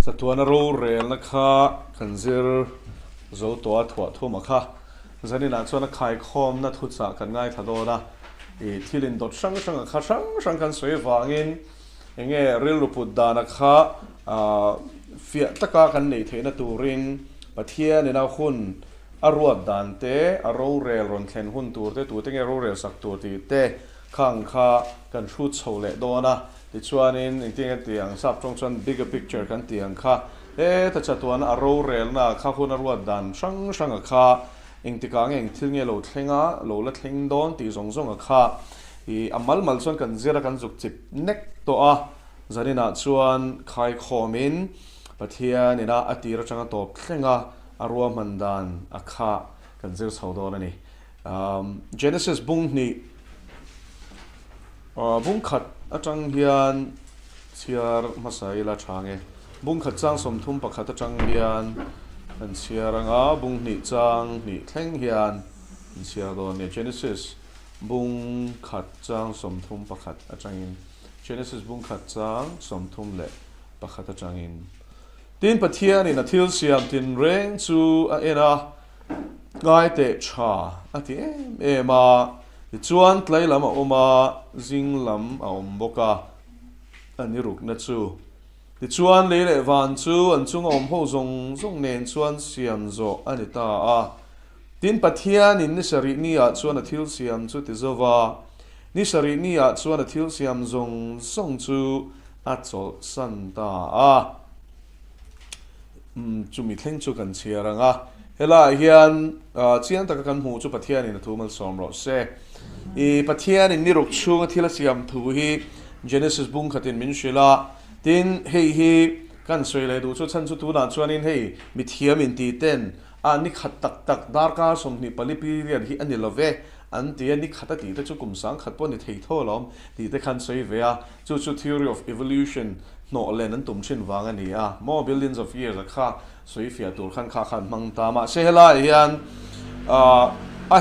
จะตัวน่ารู้เรื่องนะคะกันซิลจะตัวถั่วทุ่มค่ะจะนี่นะส่วนนักขายคอมน่าทุจริตกันง่ายทัดโดนะที่ลินดดช่างค่ะช่างกันสวยฟังอินยังไงเรื่องรูปดานะคะเฟียตะกากันในเทนตูรินปะเทียในนาคุณอรวดดันเตอรูเรลรอนเทนหุ่นตัวเตตัวเตงอรูเรลสักตัวตีเตข้างค่ะกันชุดโชว์เล็ดโดนะที่ชวนอินจริงๆเตียงซับตรงส่วน bigger picture กันเตียงค่ะแต่จัตัวนั้นอรูเรลนะข้าคุณอรวดดันช่างค่ะอิงติกางอิงทิ้งเงาโหลดทิ้งอ่ะโหลดทิ้งโดนตีส่งค่ะอามัลส่วนกันเจอกันจุกจิบเน็กตัวจะนี่นะชวนขายคอมินปะเทียนี่นะอตีรจังตัวทิ้งอ่ะอารวมันดันค่ะกันเจอสาวโดนนี่Genesis บุ้งนี่บุ้งขัดอาจารย์เฮียนเชียร์มาใส่ละช่างเอบุ้งขัดจังสมทุมปะขัดอาจารย์เฮียนอันเชียร์งาบุ้งนี่จังนี่แทงเฮียนอันเชียร์โดนเนี่ย Genesis บุ้งขัดจังสมทุมปะขัดอาจารย์ Genesis บุ้งขัดจังสมทุมเละปะขัดอาจารย์ทีนปะเทียนี่นะทิลเซียมทีนเร่งจูนะง่ายเตะชาที่มาจวนไล่ลำออกมาจิงลำเอาบกาอันนี้รุกนัดจูที่จวนเลยเลยวันจูอันจุงอมหูทรงเน้นจวนเสียมโจอันนี้ตาทีนปะเทียนี่นิสรินี่จวนทิลเสียมจูติโจวานิสรินี่จวนทิลเสียมทรงจูอัดโจสันตาจูมีเท่งจูกันเชียรังเฮล่าเฮียนเชียนตะกันหูจูปะเทียนี่นะทูมันสอมรสเซปะเทียนี่รุกชูงที่ละเสียมทูฮี Genesis บุ้งขัดมินชิลาตินเฮีกันสวยเลยดูชุดฉันชุดตูนันชวนนินเฮมิเทียมินตีเต้นอันนี้ขัดตักดาร์กาสมนี่ปลิปิเรียนฮีอันนี้ละเวอันที่อันนี้ขัดตีแต่ชุกุมสังขัดปนนี่เทโทล้อมตีแต่ขันสวยเวียชุด theory of evolution โนเลนันตุ่มชินวางอันนี้more billions of years ค่ะสวยเฟียตัวขันมังตามาเชฮลาเฮียน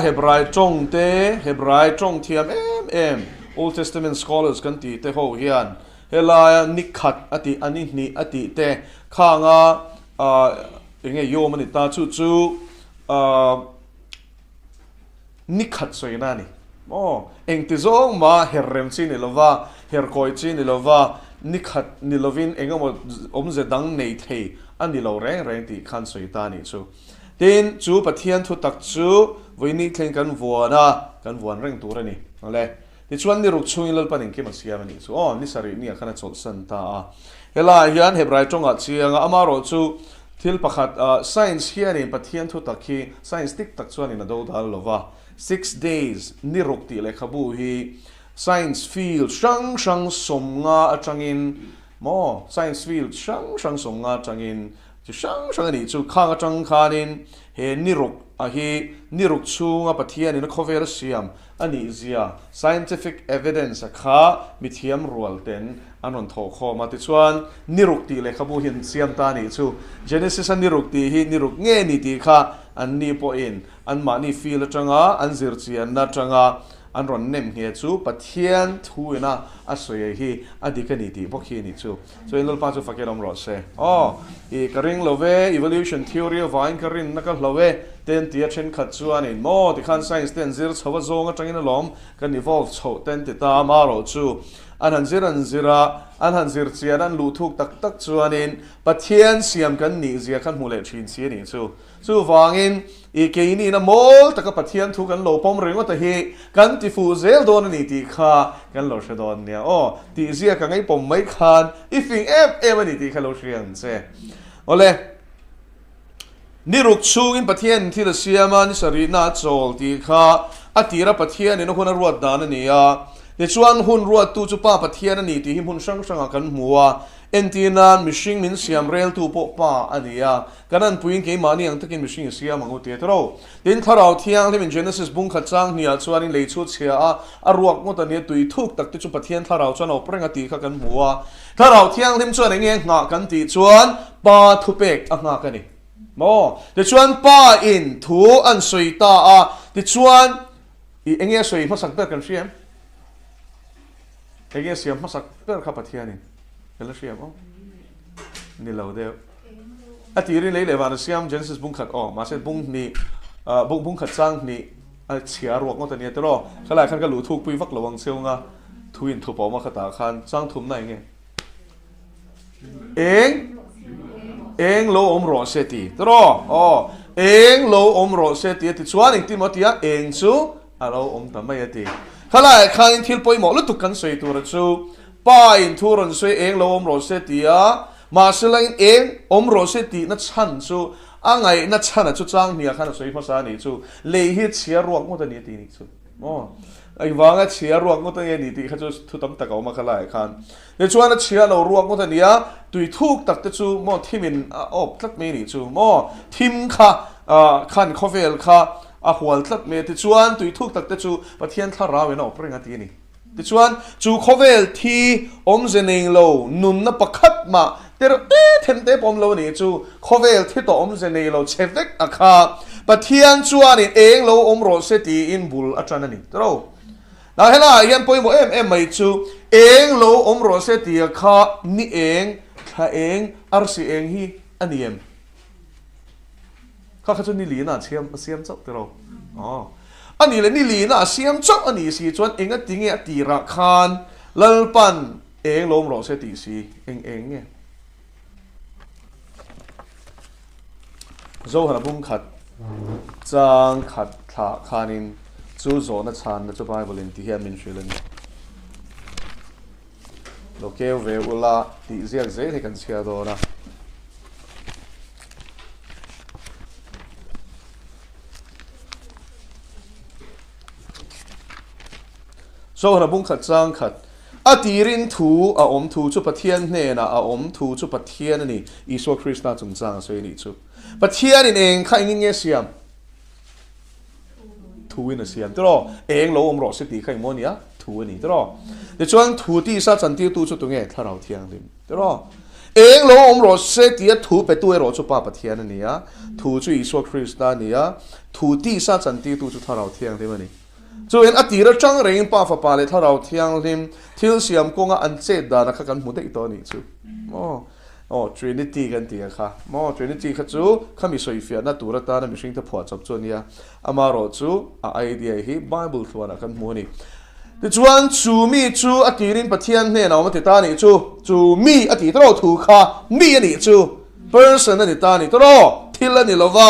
เฮบรายจงเตเฮบรายจงเทียมOld Testament scholars กันตีเตโฮเฮียนเฮลานิขัดอติอันนี้นี่อติเตข้างยังไงโยมันตาจูนิขัดสวยนั่นนี่เองติจงมาเฮเรมซีนิลวาเฮรคอยซีนิลวานิขัดนิลวินเองก็มาเจดังในเทอันนี้เราแรงตีขันสวยตานี่จูทีนจูปะเทียนทุตักจูวันนี้เล่นกันวัวนะกันวัวเร่งตัวนี่อะไรที่ชวนนี่รุกช่วยเล่นปันเองเกี่ยมันเสียมันนี่จูนี่สารีนี่ขนาดสดสันตาเฮล่าเฮียนเฮบรายจงอัดเชียงอามาโรจูที่ประคัดscience เฮียนี่ปะเทียนทุตักฮี science ติ๊กตักชวนนี่นะดูดาลว่า 6 days นี่รุกตีเลยขบูฮี science field ช่างสมงาจังอินscience field ช่างสมงาจังอินจะช่างนี่จูข้างจังคานินเฮนี่รุกนี่รุกชูงปะเทียนี่นักข้อเวรเสียมอันนี้เสีย scientific evidence ค่ะมีเทียมรัวเต็นอันนั้นทอข้อมาติดชวนนี่รุกตีเลยขบูหินเสียมตานี่จู Genesis นี่รุกตีนี่รุกเงี้ยนี่ตีค่ะอันนี้พออินอันมานี่ฟีลจังอันซิร์เซียนนัดจังอันรอนเนมเฮียจูปะเทียนทูนะอาศัยฮีอดีกันนี่ตีพวกฮีนี่จูส่วนเราป้าจูฟักเกอร์มรอเซ่อีกริงลเว evolution theory วายกริงนักลเวเต้นที่เช่นขัดชวนนี่ที่ขัน science เต้นซิร์ชว่าโจงจังอินล้อมกัน evolve โชเต้นที่ตามารอจูอันหันซิระอันหันซิร์เซียนันลูทุกตักชวนนี่ปะเทียนเสียมกันนี่เสียกันหูเล็ชินเสียนี่จูฟังอินอีกนี่นะโมตะกับปะเทียนทุกันโลปอมเริงว่าแต่เฮกันที่ฟูเซลโดนนี่ตีข้ากันโลเชดอนเนี่ยตีเสียกันไงปมไม่คานอีฟิงมันนี่ตีข้าโลเชียนเซ่โอเลนี่รุกชูอินปะเทียนที่ละเสียมันสรีนาโจลตีข้าอติระปะเทียนนี่นคนรวดดานนี่เดี๋ยวชวนหุ่นรวดตู้จุป้าปะเทียนนี่ตีหิมหุ่นช่างกันหัวเอ็นตีนานมิชิงมินเสียมเรลตู้ปะป้าอันนี้กันนั้นพูดเกี่ยมานี่ยังตะกินมิชิงเสียมังอุเตตเราเดินทาราเทียงที่เป็น Genesis บุ้งขัดจังเนี่ยชวนนี่เลยชุดเชียอารวกงดเนี่ยตุยทุกตักที่จุปะเทียนทาราชวนเอาเปร่งตีข้ากันหัวทาราเทียงที่ชวนเงี้ยงากันตีชวนป้าทุเปกงากันนี่เดี๋ยวชวนป้าอินทูอันสวยตาเดี๋ยวชวนเงี้ยสวยมาสักเปิดกันเสียมเงี้ยเสียมมาสักเปิดข้าปะเทียนนี่เป็นละเสียม ni lo deu ati rin lei lewan siam Genesis bung khat o ma se bung ni bung khat chang ni a chia ruak ngo tania tro khala khan ka lu thuk pui vak lawang seunga thuin thu pawma khata khan chang thum nai nge eng lo om ro se ti tro o eng lo om ro se ti chuan eng ti motia eng chu alo om tamai ati khala khan thil poi mo lu tu kan soi tur chu pa in thuron soi eng lo om ro se ti a ma selain eng om ro se ti na chan chu angai na chana chu chang nia khan soi phasa ni chu le hi chia ruak mo ta ni ti ni chu o ai wanga chia ruak mo ta ni ti kha chu thu tam ta ka ma khala khan le chuan a chia lo ruak mo ta nia tui thuk tak te chu mo thimin op tlat me ni chu mo thim kha khan khovel kha a hwal tlat me ti chuan tui thuk tak te chu pathian thla raw ena oprenga ti ni ti chuan chu khovel thi om zeneng lo nun na pakhat ma ter them te pom lo ni chu khovel thi to om zeneng lo chevek akha pathian chuan in eng lo om ro se ti in bul atana ni tro na hela yan poi mo em mai chu eng lo om ro se ti kha ni eng kha eng arsi eng hi aniem kha chu ni li na siam chok tro ani le ni li na siam chok ani si chuan eng a tinge a ti ra khan lalpan eng lo om ro se ti si eng nge zo hana bung khat chang khat tha khanin chu zo na chan na chu bible in ti hian min shrilen lokel ve ula ti ziak ze he kan sia do na zo hana bung khat chang khat a tirin thu a om thu chu pathian hne na a om thu chu pathian ani Isu Krishna chung chang so ni chu pathian in eng kha ingin nge siam thu in a siam tro eng lo om ro se ti khai monia thu ani tro de chuan thu ti sa chan ti tu chu tu nge tharau thiang lim tro eng lo om ro se ti a thu pe tu e ro chu pa pathian ani a thu chu Isu Krishna ni a thu ti sa chan ti tu chu tharau thiang lim ani chu en atira chang rein pa fa pa le tharau thiang lim thil siam konga an che da na kha kan mu dei to ni chu Trinity kan ti kha Trinity kha chu khami soi fia na tura ta na mishing ta phwa chap chu nia amaro chu a idea hi Bible thwana kan mu ni ti chuan chu mi chu atirin pathian hne na ma ti ta ni chu mi ati tro thu kha mi ani chu person ani ta ni tro thil ani lova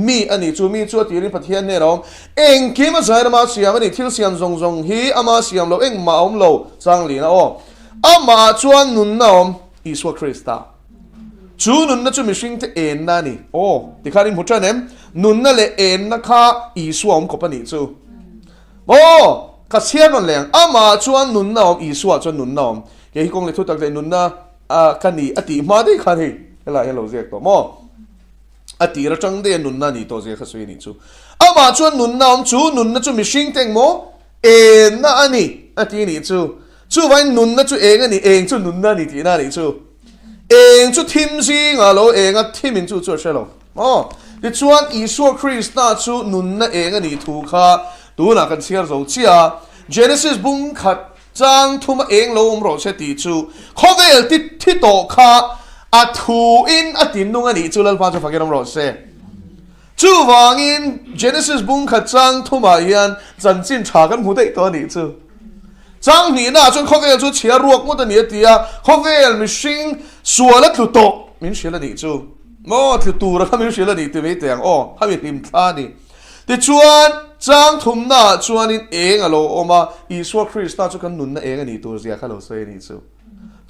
mi ani chu mi chu atirin pathian hne rom eng kim a zai ma siam ani thil siam zong hi ama siam lo eng ma om lo chang li na ama chuan nun na om Isu Krista chu nun na chu mishing te en na ni ti kharin mucha nem nun na le en na kha Isu om ko pani chu ka sian on leng ama chuan nun na om Isu chuan nun na om ke hi kong le thu tak le nun na kani ati ma dei khan hi hello zek to mo ati ra chang de nun na ni to je kha sui ni chu ama chuan nun na om chu nun na chu mishing teng mo en na ani ati ni chu vai nun na chu eng ani eng chu nun na ni ti na ni chu eng chu thim si nga lo eng a thimin chu shelo ti chuan Isu Krishna chu nun na eng ani thu kha tu na kan siar zo chia Genesis bung khat chang thuma eng lo om ro se ti chu khovel ti thi to kha a thu in a tin nung ani chu lal pa chu fakiram ro se chu wangin Genesis bung khat chang thuma hian chan chin tha kan mu dei to ni chu chang ni na chon khovel chu chia ruak mo ta ni tia khovel mishing suala tu to min shela ni chu mo tu tu ra min shela ni te me teng ha mi him tha ni ti chuan chang thum na chuan in eng alo oma Isu Krishna chu kan nun na eng ani tur zia khalo sei ni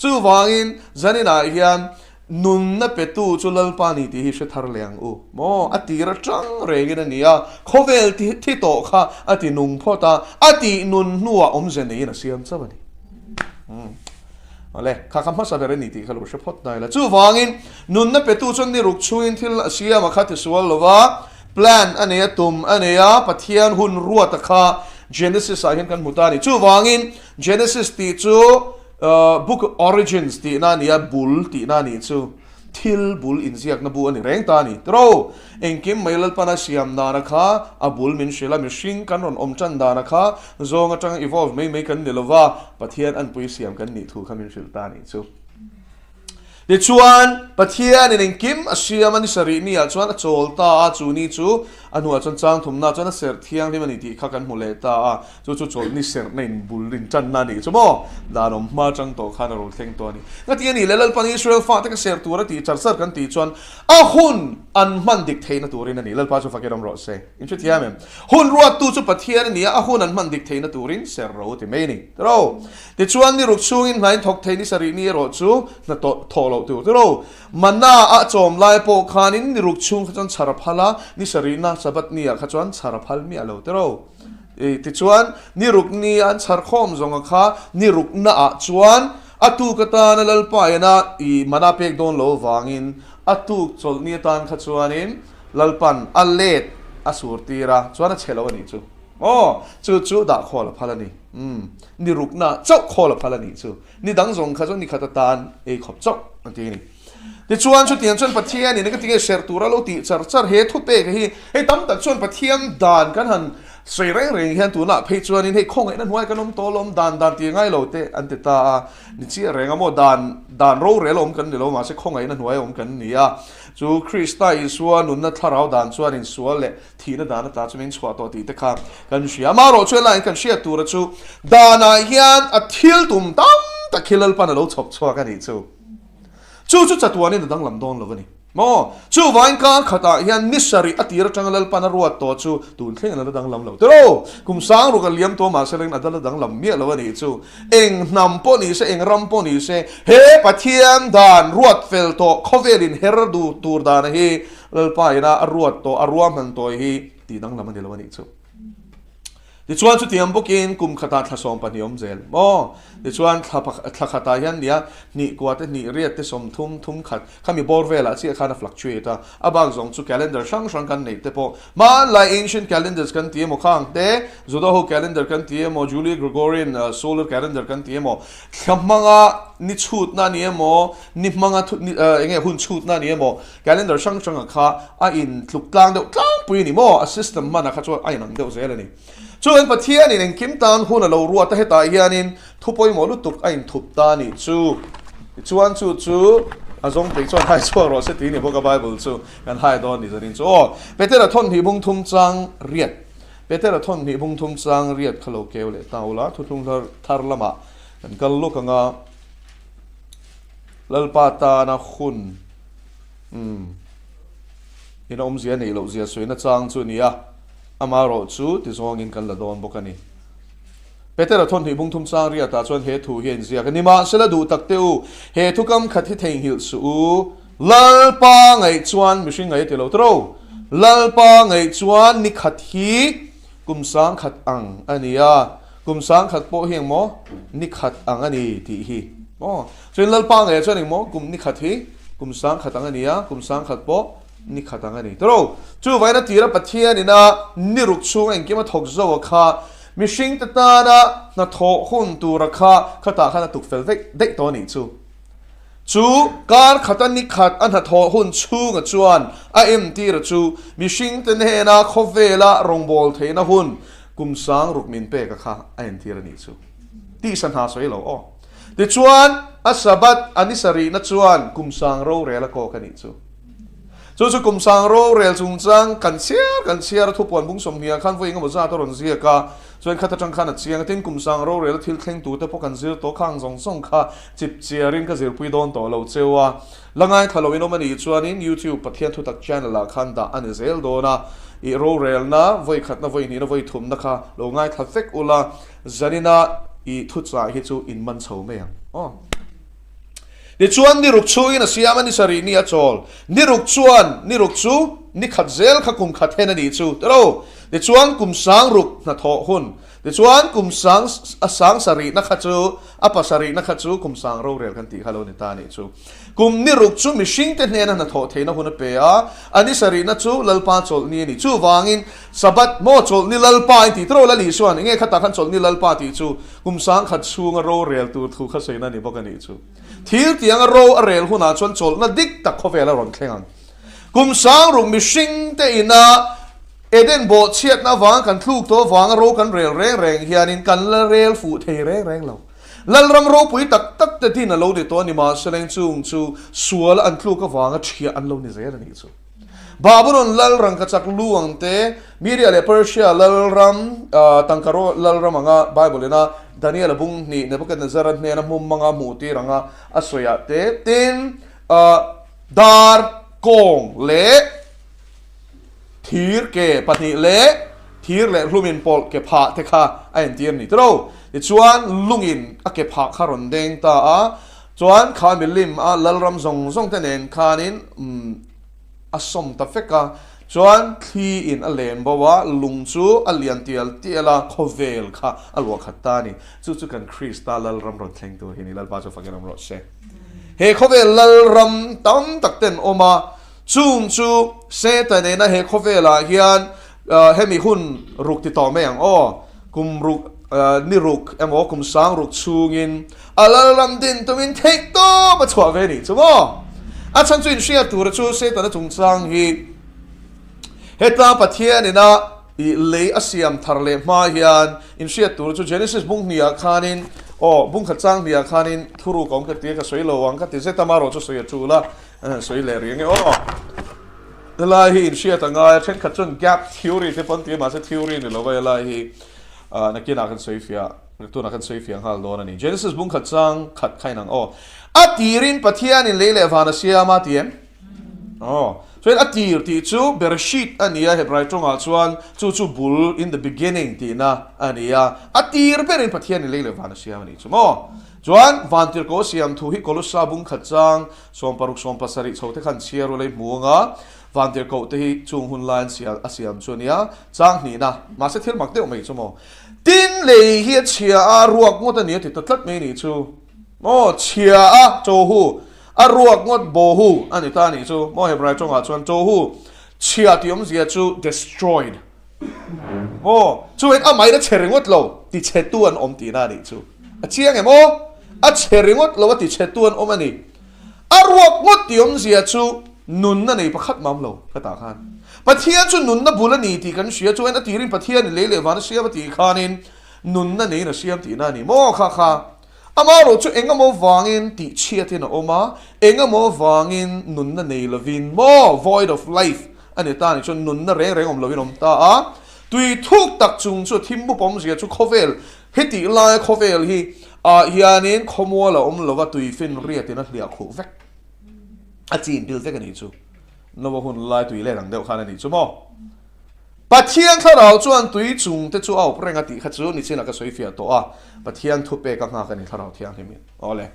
chu wangin zanina hian nun na petu chu lal pa ni ti hi she thar leng mo atira chang regin ania khovel ti to kha ati nung phota ati nun nuwa om zen nei na siam chabani ole kha kham sa bere ni ti khalo she phot nai la chu wangin nun na petu chon ni ruk chuin thil asia ma kha ti sual lova plan ane tum ane ya pathian hun ruat kha Genesis a hian kan mutani chu wangin Genesis ti chu book origins ti na nia bul ti na ni chu thil bul in ziak na bu ani reng ta ni tro engkim mailal pana siam na na kha a bul min shela mishing kan ron om chan da na kha zong atang evolve mai kan nilova pathian an pui siam kan ni thu khamin shil ta ni chu để chuan pathia nên kim asia mani sari ni a chuan a chol ta chu ni chu anua chuan chang thum na chuan a ser thiang ni mani ti kha kan mule ta chu chol ni ser nein bulin chan na ni chumo danom ma chang to khana ro thleng to ni ngati ani lelal pan Israel fa ta ka ser tura ti charsar kan ti chuan a hun an man dik theina turin ani lal pa chu fakiram ro se in chu thiam hun ruat tu chu pathia ni a hun an man dik theina turin ser ro ti me ni ro de chuan ni ruk chung in hlain thok theini sari ni ro chu na to tholo tu ro mana a chom lai po khanin ni ruk chung khan chara phala ni sarina sabat ni a khachuan chara phal mi alo te ro e ti chuan ni ruk ni an char khom zonga kha ni ruk na a chuan atu kata na lalpa yana I mana pek don lo wangin atu chol ni tan khachuanin lalpan alet asur tira chuan a chelo ani chu chu da khol phala ni ni ruk na chok khol phala ni chu ni dang zong kha ni khata tan e khop chok anti ni de chuan chu tian chuan pathia ni ka tinge ser tura lo ti char he thu pe ka hi he tam tak chuan pathiam dan kan han sei reng hian tu na phei chuan in he khong ai na huai kanom tolom dan ti ngai lo te an te ta ni chi reng amo dan ro re lom kan ni lo ma se khong ai na huai om kan ni a chu krista I suan nun na tharau dan chuan in sual le thi na dan ta chu min chwa to ti te kha kan sia ma ro chuan lai kan sia tu ra chu dana hian a thil tum tam ta khilal pan lo chop chwa ka ni chu chatuan in dang lam don lo ni mo chu vain ka khata hian nisari atir changalal panaruat to chu tun thleng na dang lam lo tro kum sang ro ka liam to ma seleng adal dang lam mi lo ni chu eng nam po ni se eng ram po ni se he pathiam dan ruat fel to khovelin her du tur dan hi lalpa ina ruat to aruam han to hi ti dang lam ni lo ni chu di chuan chu tiam bokin kum khata thlasong paniom zel mo di chuan thla hian nia ni kwate ni riat te som thum khat khami borvela chi khana fluctuate abang zong chu calendar sang kan nei te po ma la ancient calendars kan ti mo khang te zodaho calendar kan ti mo Julian Gregorian solar calendar kan ti mo khamanga ni chut na ni mo ni manga enge hun chut na ni mo calendar sang kha a in tluk tlang de tlang pui ni mo a system mana kha chu ai nang de zel ni chu en pathian in kim tan hun a lo ruat ta heta hianin thupoi mo lu tuk ain thup ta ni chu chuan chu azong pe chuan hai chu ro se ti ni boka bible chu kan hai don ni zarin chu petera thon hi bung thum chang riat petera thon hi bung thum chang riat khalo keule taula thuthung thar lama kan kal lu kanga lalpa ta na hun in om zia nei lo zia soina chang chu nia amaro chu ti zong in kan la don bokani petera thon hi bung thum chang ria ta chuan he thu hian zia kanima sela du takteu he thu kam khathi thein hil su lalpa ngai chuan mihring ngai te lo tro lalpa ngai chuan ni khat hi kumsang khat ang ania kumsang khat po hiang mo ni khat ang ani ti hi chuan lalpa ngai chuan mo kum ni khat hi kumsang khat ang ania kumsang khat po ni khatanga ni tro chu vaina tira pathian ina ni ruk chung en kema thok zo kha mishing ta na tho hun tu rakha khata khana tuk fel dek to ni chu kar khatan ni khat an ha tho hun chu nga chuan a em ti ra chu mishing te ne na khovela rongbol theina hun kumsang rukmin pe ka kha a en ti ra ni chu ti san ha soi lo de chuan a sabat anisari na chuan kumsang ro rela ko ka ni chu kum sang ro rel chung chang kan siar thu pon bung som hia khan voi nga za to ron zia ka chuan khata chang khan chiang tin kum sang ro rel thil thleng tu te po kan zir to khang zong song kha chip chiarin ka zir pui don to lo chewa langai thalo ino mani chuan in YouTube pathian thu tak channel la khan da an zel do na I ro rel na voi khat na voi ni na voi thum na kha lo ngai thafek ula zanina I thu cha hi chu in man chho me de chuan ni ruk chu in a siam ani sari ni a chol ni ruk chu ni khat zel kha kum khat hen ani chu tro de chuan kum sang ruk na tho hun de chuan kum sang a sang sari na kha chu apa sari na kha chu kum sang ro rel kan ti halo ni ta ni chu kum ni ruk chu mishing te ne na tho theina hun pe a ani sari na chu lalpa chol ni chu wangin sabat mo chol ni lalpa ti tro la li suan nge khata khan chol ni lalpa ti chu kum sang khat chu nga ro rel tu thu kha seina ni bokani chu thil tiang ro a rel huna chuan chol na dik tak khovela ron thlengang kum sang rum mishing te ina eden bo chiat na wang kan thluk to wang ro kan rel reng hianin kan la rel fu the reng lo lal ram ro pui tak tak te tin alo de to ni ma seleng chung chu sual an tlu ka wanga thia an lo ni zai ani chu Babylon lal rang kachak luang te Media le Persia lal ram tangkaro lal ram anga Bible na Daniel bung ni Nebuchadnezzar ne na mum manga muti ranga asoya te tin dar kong le thir ke patni le thir le hlumin pol ke pha te kha ain tiam ni tro ti chuan lungin a ke pha kharon deng ta a chuan kha milim a lal ram zong zong te nen khanin asom ta feka chuan thi in a lem bawa lung chu alian tiala khovel kha alwa khatani chu kan krista lal ram ron thleng tu hini lal ba chu fakin ro se he khovel lal ram tam tak ten oma chung chu se ta ne na he khovela hian hemi hun ruk ti to me ang o kum ruk ni ruk emo kum sang ruk chungin alal ram din tumin thek to ba chwa ve ni chu mo a chan chu in shia tur chu se ta na chung chang hi heta pathian ina I le asiam tharle ma hian in shia tur chu Genesis bung nia khanin o bung khachang nia khanin thuru kong ka te ka soilo wang ka te se tamaro chu soya chula soi le ring o la hi in shia tanga chen khachun gap theory te pon te ma se theory ni lo va la hi nakina kan soifia tu na kan soifia hal do na ni Genesis bung khachang khat khainang o atirin pathian in le le vana sia ma tien o so atir ti chu bereshit ania hebrai tonga chuan chu bul in the beginning ti na ania atir berin pathian in le le vana sia ni chu mo chuan vantir ko siam thu hi kolosa bung khachang som paruk som pasari chote khan chiaro le muanga vantir ko te hi chung hun lan sia asiam chunia chang ni na ma se thil mak te mai chu mo tin le hi chia a ruak ngo ta ni ti tatlat me ni chu mo chia a cho hu a ruak ngot bo hu ani ta ni chu mo hebrai chonga chuan cho hu chia tiom zia chu destroyed mo chu et a mai da cheringot lo ti chetuan om ti na ni chu a chiang e mo a cheringot lo ti chetuan om ani a ruak ngot tiom zia chu nun na nei pakhat mam lo ka ta khan pathian chu nun na bulani ti kan sia chu en a tirin pathian le le van sia ti khanin nun na nei na siam ti na ni mo kha kha amaro chu engamo wangin ti chiatin oma engamo wangin nun na nei lovin mo void of life ani ta ni chu nun na reng reng om lovin om ta a tui thuk tak chung chu thimbu pom sia chu khovel heti la khovel hi a hianin khomola om lova tui fin riatin a hlia khu vek a chin dil vek ani chu no hun lai tui le rang deuh khan ani chu mo pathian tharau chuan tui chung te chu au prenga ti kha chu ni chena ka soifia to a pathian thu pe ka nga ka ni tharau thiang himi ole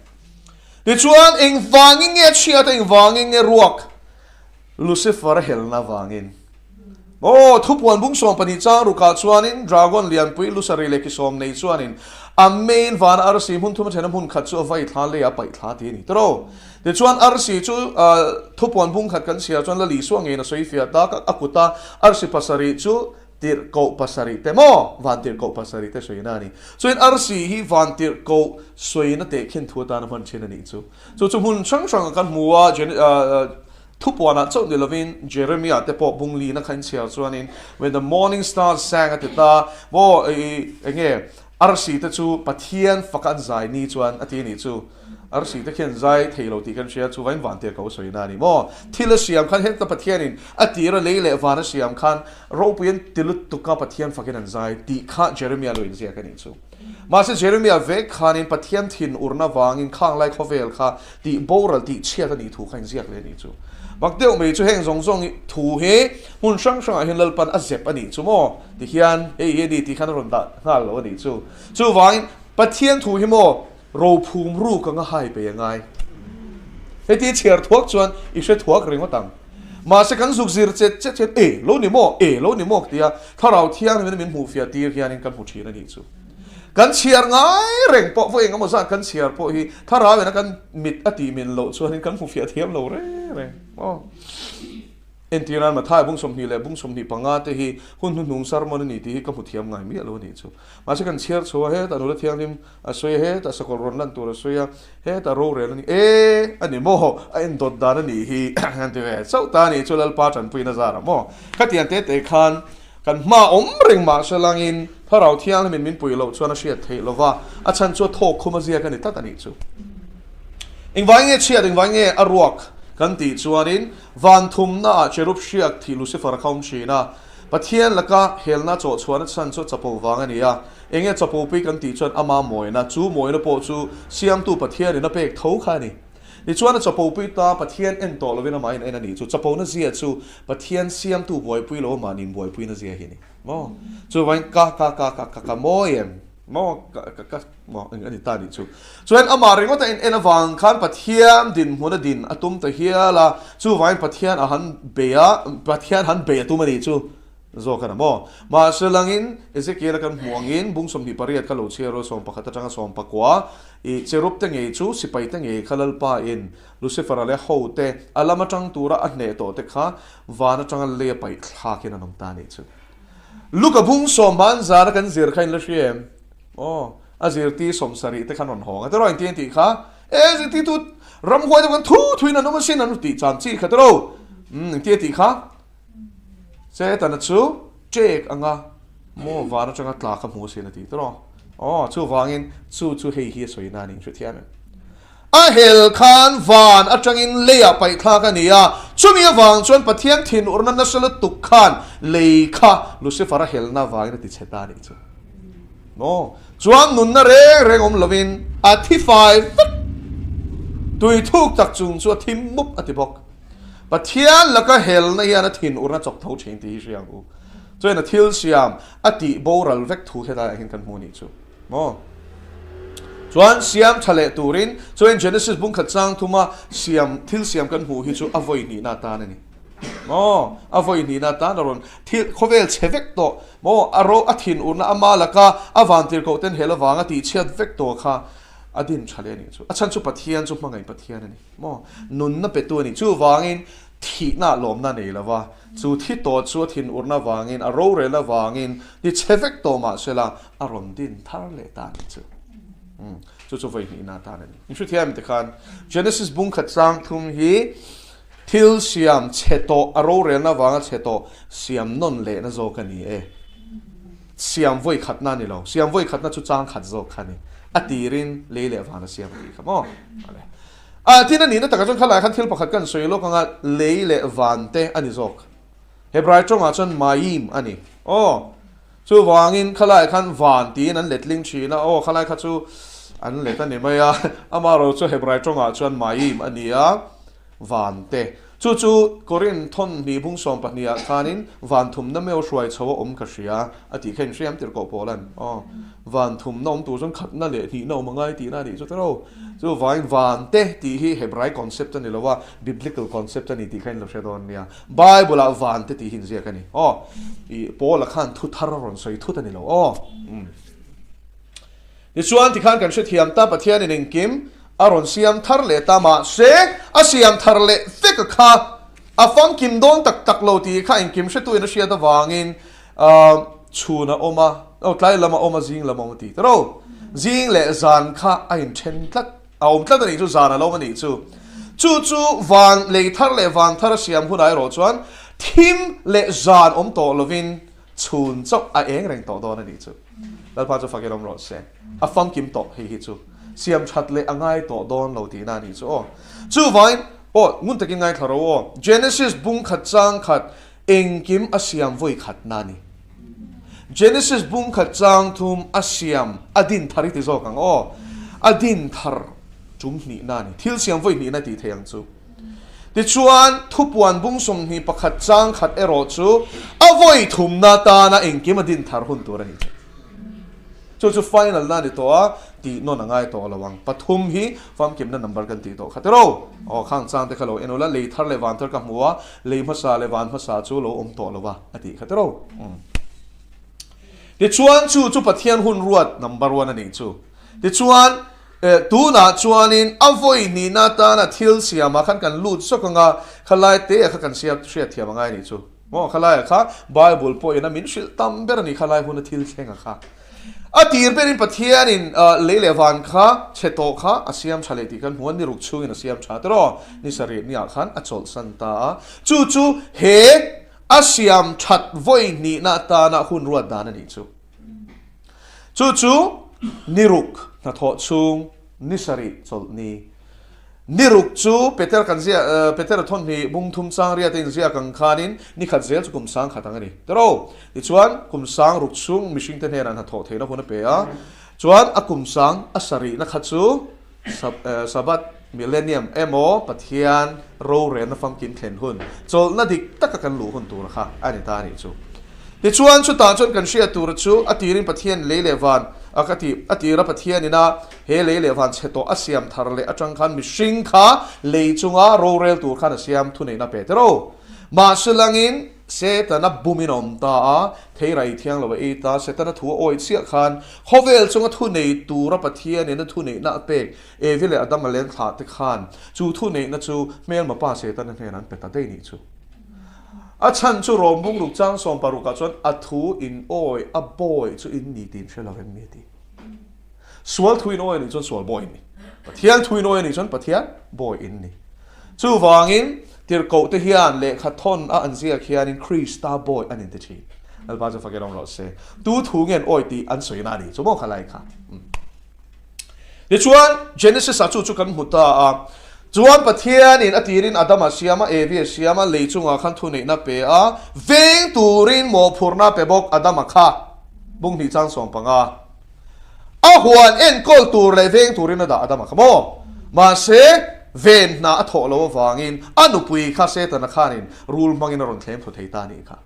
ti chuan eng wangin nge chia te eng wangin nge ruak Lucifer hel na wangin o thu puan bung som pani chang ru ka chuanin dragon lian pui lusari le ki som nei chuanin a main van ar si mun thu ma thena mun khat chu vai thla le a pai thla ti ni tro ti chuan ar si chu thu puan bung khat kan sia chuan la li suang e na soifia ta ka akuta ar si pasari chu tir ko pasari te mo van tir ko pasari te soina ni so in ar si hi van tir ko soina te khin thu ta na man chen ni chu chu mun chang chang kan muwa Tupwana chau ni lovin Jeremiah te po bung li na khan sia chuanin when the morning stars sang at ta wo enge arsi te chu pathian fakan zai ni chuan ati ni chu arsi te khen zai theilo ti kan sia chu vain van te ko soina ni mo thila siam khan het ta pathianin ati ra leile vana siam khan ropian tilut tuka pathian fakin an zai ti kha Jeremiah lo in sia kan ni chu Masa Jeremiah ve khanin pathian thin urna wangin khang lai khovel kha ti boral ti chia ta ni thu khan ziak le ni chu Bakdeu me chu heng zong zong thu he hun sang sang hin lal pan azep ani chu mo ti hian he ni ti khan ron da ngal lo ni chu wang pathian thu hi mo ro phum ru ka nga hai pe ngai he ti chiar thuak chuan I she thuak ring tang ma se kan zuk zir che lo ni mo tia tharau thiang min mu fia ti hian in kan hu thi na ni chu kan chiar ngai reng po vo engamo sa kan chiar po hi thara we na kan mit ati min lo chuan kan hu fia thiam lo re o entiran ma thai bung som hi panga te hi hun nung sarmon ni ti ka hu thiam ngai mi lo ni chu ma se kan chiar chu he ta no thiang lim a soi he ta sakol ron lan tu soya he ta ro re ni ani mo a en dot da ni hi han te ve so ta ni chu lal pa chan pui na zara mo khatian te khan kan ma om ring ma salangin พระเราเที่ยงมินปุยเราชวนเชียเทลว่าอาจารย์ชวนโทกคุมาเสียกันนี่ตัดอันนี้จูอิงไว้เงี้ยเชียอิงไว้เงี้ยอรวกกันตีชวนนินวันทุมน่าเจรุบเชียกที่ลูซิเฟอร์เขาชีนะปะเทียนแล้วก็เฮลน่าโจชวนฉันชวนจะปูวังอันนี้อ่ะเองจะปูปีกันตีชวนอามาหมวยนะจูหมวยนะโปจูเสียมตูปะเทียนนี่นะเป็กเท่าแค่นี้ดิชวนจะปูปีตาปะเทียนเอ็นโตเราเวลาไม่เอ็นนี่จูจะปูนั่นเสียจูปะเทียนเสียมตูบวยปีเรามานินบวยปีนั่นเสียเห็นนี่มอจูวันกะโมยมมออันนี้ตาดิจูส่วนอามาเรื่องว่าแต่เอ็นวังขันปะเทียนดินหัวดินอะตุมตะเฮียละจูวันปะเทียนอาหารเบียปะเทียนหันเบียตุมันนี่จูโจกันนะมาเสลังอินเอเซเกียลกันห่วงอินบุ้งสมหิปริยัดขลุ่ยเชียร์สมปะขัดจังสมปะกัวอีเจรุปตั้งเอจูสิไปตั้งเอขลัลปาอินลูซิเฟอร์เลหูเตอัลลัมจังตัวระอันเนโตเตค่ะวานจังเลียไปข้ากินน้ำตาลจูลูกบุ้งสมมันจาระกันเสียร์ขันละเชียมอาเสียร์ตีสมสรีเตขันหอนหงแต่รอยตีนตีค่ะเอเสียร์ตีทุดรำหัวจะกันทุยนั่นมันสินันตีจามจีค่ะแต่เราตีตีค่ะเจ้าตันชูเจ๊กอังกะโมวานจังกัตลาขมูเสียนาทีตรอชูวางอินชูเฮียสวยนานิชุดเทียนเฮลคันวานจังอินเลียไปคลากันนี่ชูมีวางชวนปะเทียนทินอุรนันนัสลตุกขันเลียค่ะลูซิฟาร์เฮลนาวางอินติเชตานิจูจวนนุนนาเรงลวินที่ไฟตุยทุกตักจุงชัวทิมมุบอติบอกปะเทียนแล้วก็เฮลในยานาทินอุรนันจกเท้าเชิงที่เชียงกูจวนทิลเชียมอติโบรัลเวกถูกเหตุอะไรเห็นกันมูนี่จูจวนเชียมทะเลตูรินจวนเจเนซิสบุ้งขัดจังทุมาเชียมทิลเชียมกันหูฮิจูอโวยนีนาตานี่อโวยนีนาตานรอนทิลโคเวลเชเวกโตอารอทินอุรนันอามาแล้วก็อวันติลโกเตนเฮลวางอติเชียดเวกโตค่ะอดินชาเลนี่จูฉันจูปะเทียนจูมังไงปะเทียนนี่นุนน่ะเป็นตัวนี่จูวางอินที่น่าหลอมน่าเหนื่อยละว่าจูที่ตัวจูทินอุรน่าวางอินอารมณ์เรละวางอินดิเชฟเวกโตมาเสละอารมณ์ดินทาร์เลตานี่จูไว้นี่นาตานี่นี่ชุดที่มีแต่การ Genesis บุ้งขัดจังทุ่มฮีทิลเสียมเชโตอารมณ์เรละวางเชโตเสียมนนเละนะโจกันนี่เสียมไว้ขัดนั่นนี่เราเสียมไว้ขัดนั่นจูจางขัดโจกันนี่อตีรินเละวางนะเสียมดีครับอะไรที่นั่นนี่นะแต่ก็จนขลายขันทิลปะขัดกันสวยโลกงานเละวันเตอันนี้จกเฮบรายจงอาจจะมายิมอันนี้ชูวางอินขลายขันวันตีนั้นเล็ดลิงชีนะขลายขัดชูอันเล็ดอันนี้ไม่อามาเราชูเฮบรายจงอาจจะมายิมอันนี้วันเตจู่กรินทนมีบุ้งสมปนีขานินวันทุ่มน้ำเมลช่วยชาวกษยาอธิเข็นเชียมติดกบโพลันวันทุ่มน้องตัวจนขัดนั่นเลยที่น้องมังไงตีนั่นดิจู่จู่วันเตที่เฮบรายคอนเซปต์นี่เราว่า biblical concept นี่ที่เข็นเราเชื่อตอนนี้ไบเบิลวันเตที่หินเสียกันนี่อีโปละขันทุทารอนสวยทุตันนี่เราดิส่วนที่ขันกันเชื่อเทียมตาปะเทียนในกิมอารอนเสียมทาร์เลตามาเสกเสียมทาร์เลฟิกข้าฟังกิมโดนตักโลตีข้าอินกิมเชตุอินเชียตวางอินชูนะอมาใกล้ละมาอมาจิงละมาตีแต่เราจิงเลจานข้าอินเชนตักตักนี่จูจานละมันนี่จู่วันเลทาร์เลวันทาร์เสียมหุ่นไอโรจวนทีมเลจานโตลวินชูนจบเองแรงโตโดนนี่จู่แล้วพอจะฟังกันอมรสเซฟังกิมโตเฮีจู่เสียมชัดเลยง่ายต่อโดนเราตีนั่นนี่จู่วันงุนตะกินง่ายทาร์โGenesis บุ้งขัดจังขัดเองกิมเสียมไว้ขัดนั่นนี่ Genesis บุ้งขัดจังทุ่มเสียมอดินทาริติโซกังอดินทาร์จุ่มนี่นั่นนี่ทิลเสียมไว้นี่นั่นตีเทียงจู่ดิชวนทุบวันบุ้งสมนี่ปะขัดจังขัดโรจู่ไว้ทุ่มนาตานะเองกิมอดินทาร์หุ่นตัวนี่จู่ไฟนั่นนั่นนี่ตัวตีนนง่ายตัวระวังปฐุมฮีฟังเก็บนั่นนัมเบอร์กันตีตัวขัดเราข้างจางแต่ขลุ่ยเอ็นโอละเลยทาร์เลวันทาร์กับหัวเลยภาษาเลวันภาษาจู่เราตัวละวะอดีขัดเราเดี๋ยวชวนจู่ปะเทียนหุ่นรวดนัมเบอร์วันนั่นเองจู่เดี๋ยวชวนตูน่าชวนินอโวยนี่นาตาน่ะทิลเสียมาขันกันลูดสักงาขลายเตะขันกันเสียเทียมง่ายนี่จู่ขลายค่ะไบเบิลพอยนะมินชิลตัมเบอร์นี่ขลายหุ่นทิลเสียงค่ะตีร์เป็นปะเทียนินเลวันค่ะเชโตค่ะอาเซียมชาเลติกันหัวนี่รุกชูอินอาเซียมชาตรอนี่สรีนี่อาขันอจลสันตาจู่เฮอาเซียมชัดไว้นี่นาตาน่ะหุ่นรวดดานันนี่จู่ chu niruk na tho chung nisari chol ni niruk chu Peter kan zia Peter thon hi bung thum sang ria ten zia kan khanin ni khat zel chu kum sang khatang ani tero ti chuan kum sang ruk chung mishing ten heran ha tho theina huna pe a chuan a kum sang asari na khat chu sabat millennium emo pathian ro ren na fam kin thlen hun chol na dik taka kan lu hun tur kha ani ta ni chu ti chuan chu ta chuan kan shia tur chu atirin pathian leilewan akati atira pathian ina he leilewan cheto asiam tharle atang khan mishing kha leichunga ro rel tur khan asiam thunei na petero ma silangin se ta na buminom ta a theirai thiang lo e ta se ta na thu oi chia khan hovel chunga thunei tura pathian ina thunei na pe e vile adam len tha te khan chu thunei na chu mel ma pa se ta na henan pe ta dei ni chu a chan chu rom bung ruk chang som paru ka chon a thu in oi a boy chu in ni tin shela ven mi ti swal thu in oi ni chon swal boy ni pathian thu in oi ni chon pathian boy in ni chu wangin tir ko te hian le khathon a anzia khian in Krista boy an in te chi alba ja fagerong lo se tu thu ngen oi ti an soi na ni chu mo khalai kha le chuan Genesis a chu kan muta a chuan pathian in atirin adama siama evi siama leichunga khan thu nei na pe a veng turin mo phurna pe bok adama kha bung ni chang som panga a huan en kol tur le veng turin da adama kha mo ma se ven na a tho lo wangin anupui kha se ta na khanin rule mangin ron thlem tho thei ta ni kha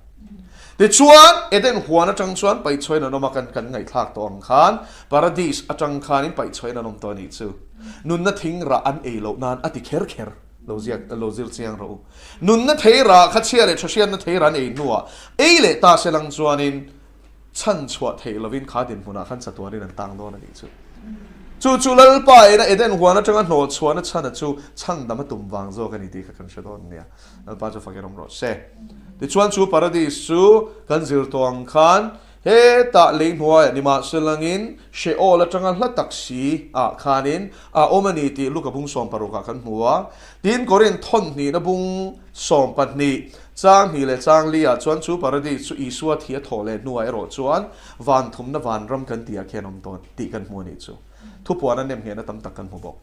de chuan eden huan atang chuan pai choina no makan kan ngai thak to ang khan paradise atang khanin pai choina nom to ni chu nun na thing ra an e lo nan ati kher kher lo zir chiang ro nun na thei ra kha chia le thasian na thei ran e nuwa e le ta selang chuanin chan chwa thei lovin kha din huna khan chatuarin an tang do na ni chu chu lal pai na eden huan atang an no chuan chana chu chang dama tum wang zo kan ti kha kan shadon nia al pa chu fagerom ro se ti chuan chu paradise chu kan zir tong khan he ta lein huai ni ma selangin she all atanga hla taksi a khanin a omani ti luka bung som paruka kan huwa tin korin thon ni na bung som patni chang hi le chang lia chuan chu paradise chu isua thia thole nuai ro chuan van thum na van ram kan tia khenom ton ti kan mu ni chu thu puan an nem he na tam tak kan hu bok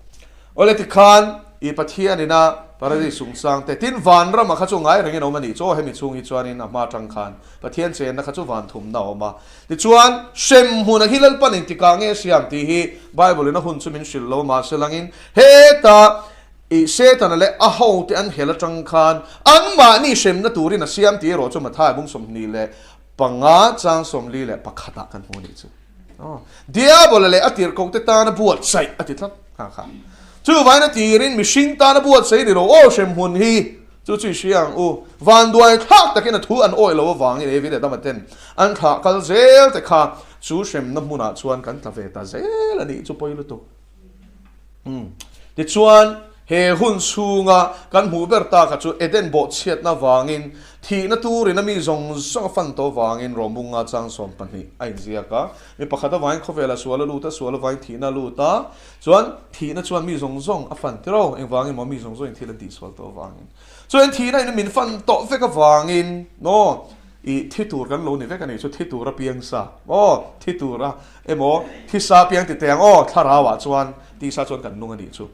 ole ti khan I pathian ina paradise sung sang te tin van ram kha chu ngai rengin omani cho hemi chung I chuanin a ma tang khan pathian chen na kha chu van thum na oma ti chuan sem huna hilal panin ti ka nge siam ti hi bible na hun chu min shil lo ma selangin he ta I se ta na le a ho te an hela tang khan an ma ni sem na turin a siam ti ro chu ma thai bung som ni le panga chang som li le pakhata kan hu ni chu diabolo le atir ko te ta na buat sai atitla kha kha chu vai na tirin machine ta na buat sei ni ro o sem hun hi chu chu siang u van duai thak takin a thu an oil lo wang I evile da maten an kha kal zel te kha chu sem na muna chuan kan ta ve ta zel ani chu poilu to te chuan he hun sunga kan mu ber ta kha chu eden bo chiat na wangin thi na turin ami zong zong fan to wangin romunga chang som pani ai zia ka mi pakhata wain khovela suala luta suala wain thi na luta chuan thi na chuan mi zong zong a fan tro eng wangin mo mi zong zong thi la ti sual to wangin chuan thi na in min fan to ve ka wangin no I thi tur kan lo ni ve kan ni chu thi tur a piang sa o thi tur a emo thi sa piang ti teng o tharawa chuan ti sa chuan kan nung ani chu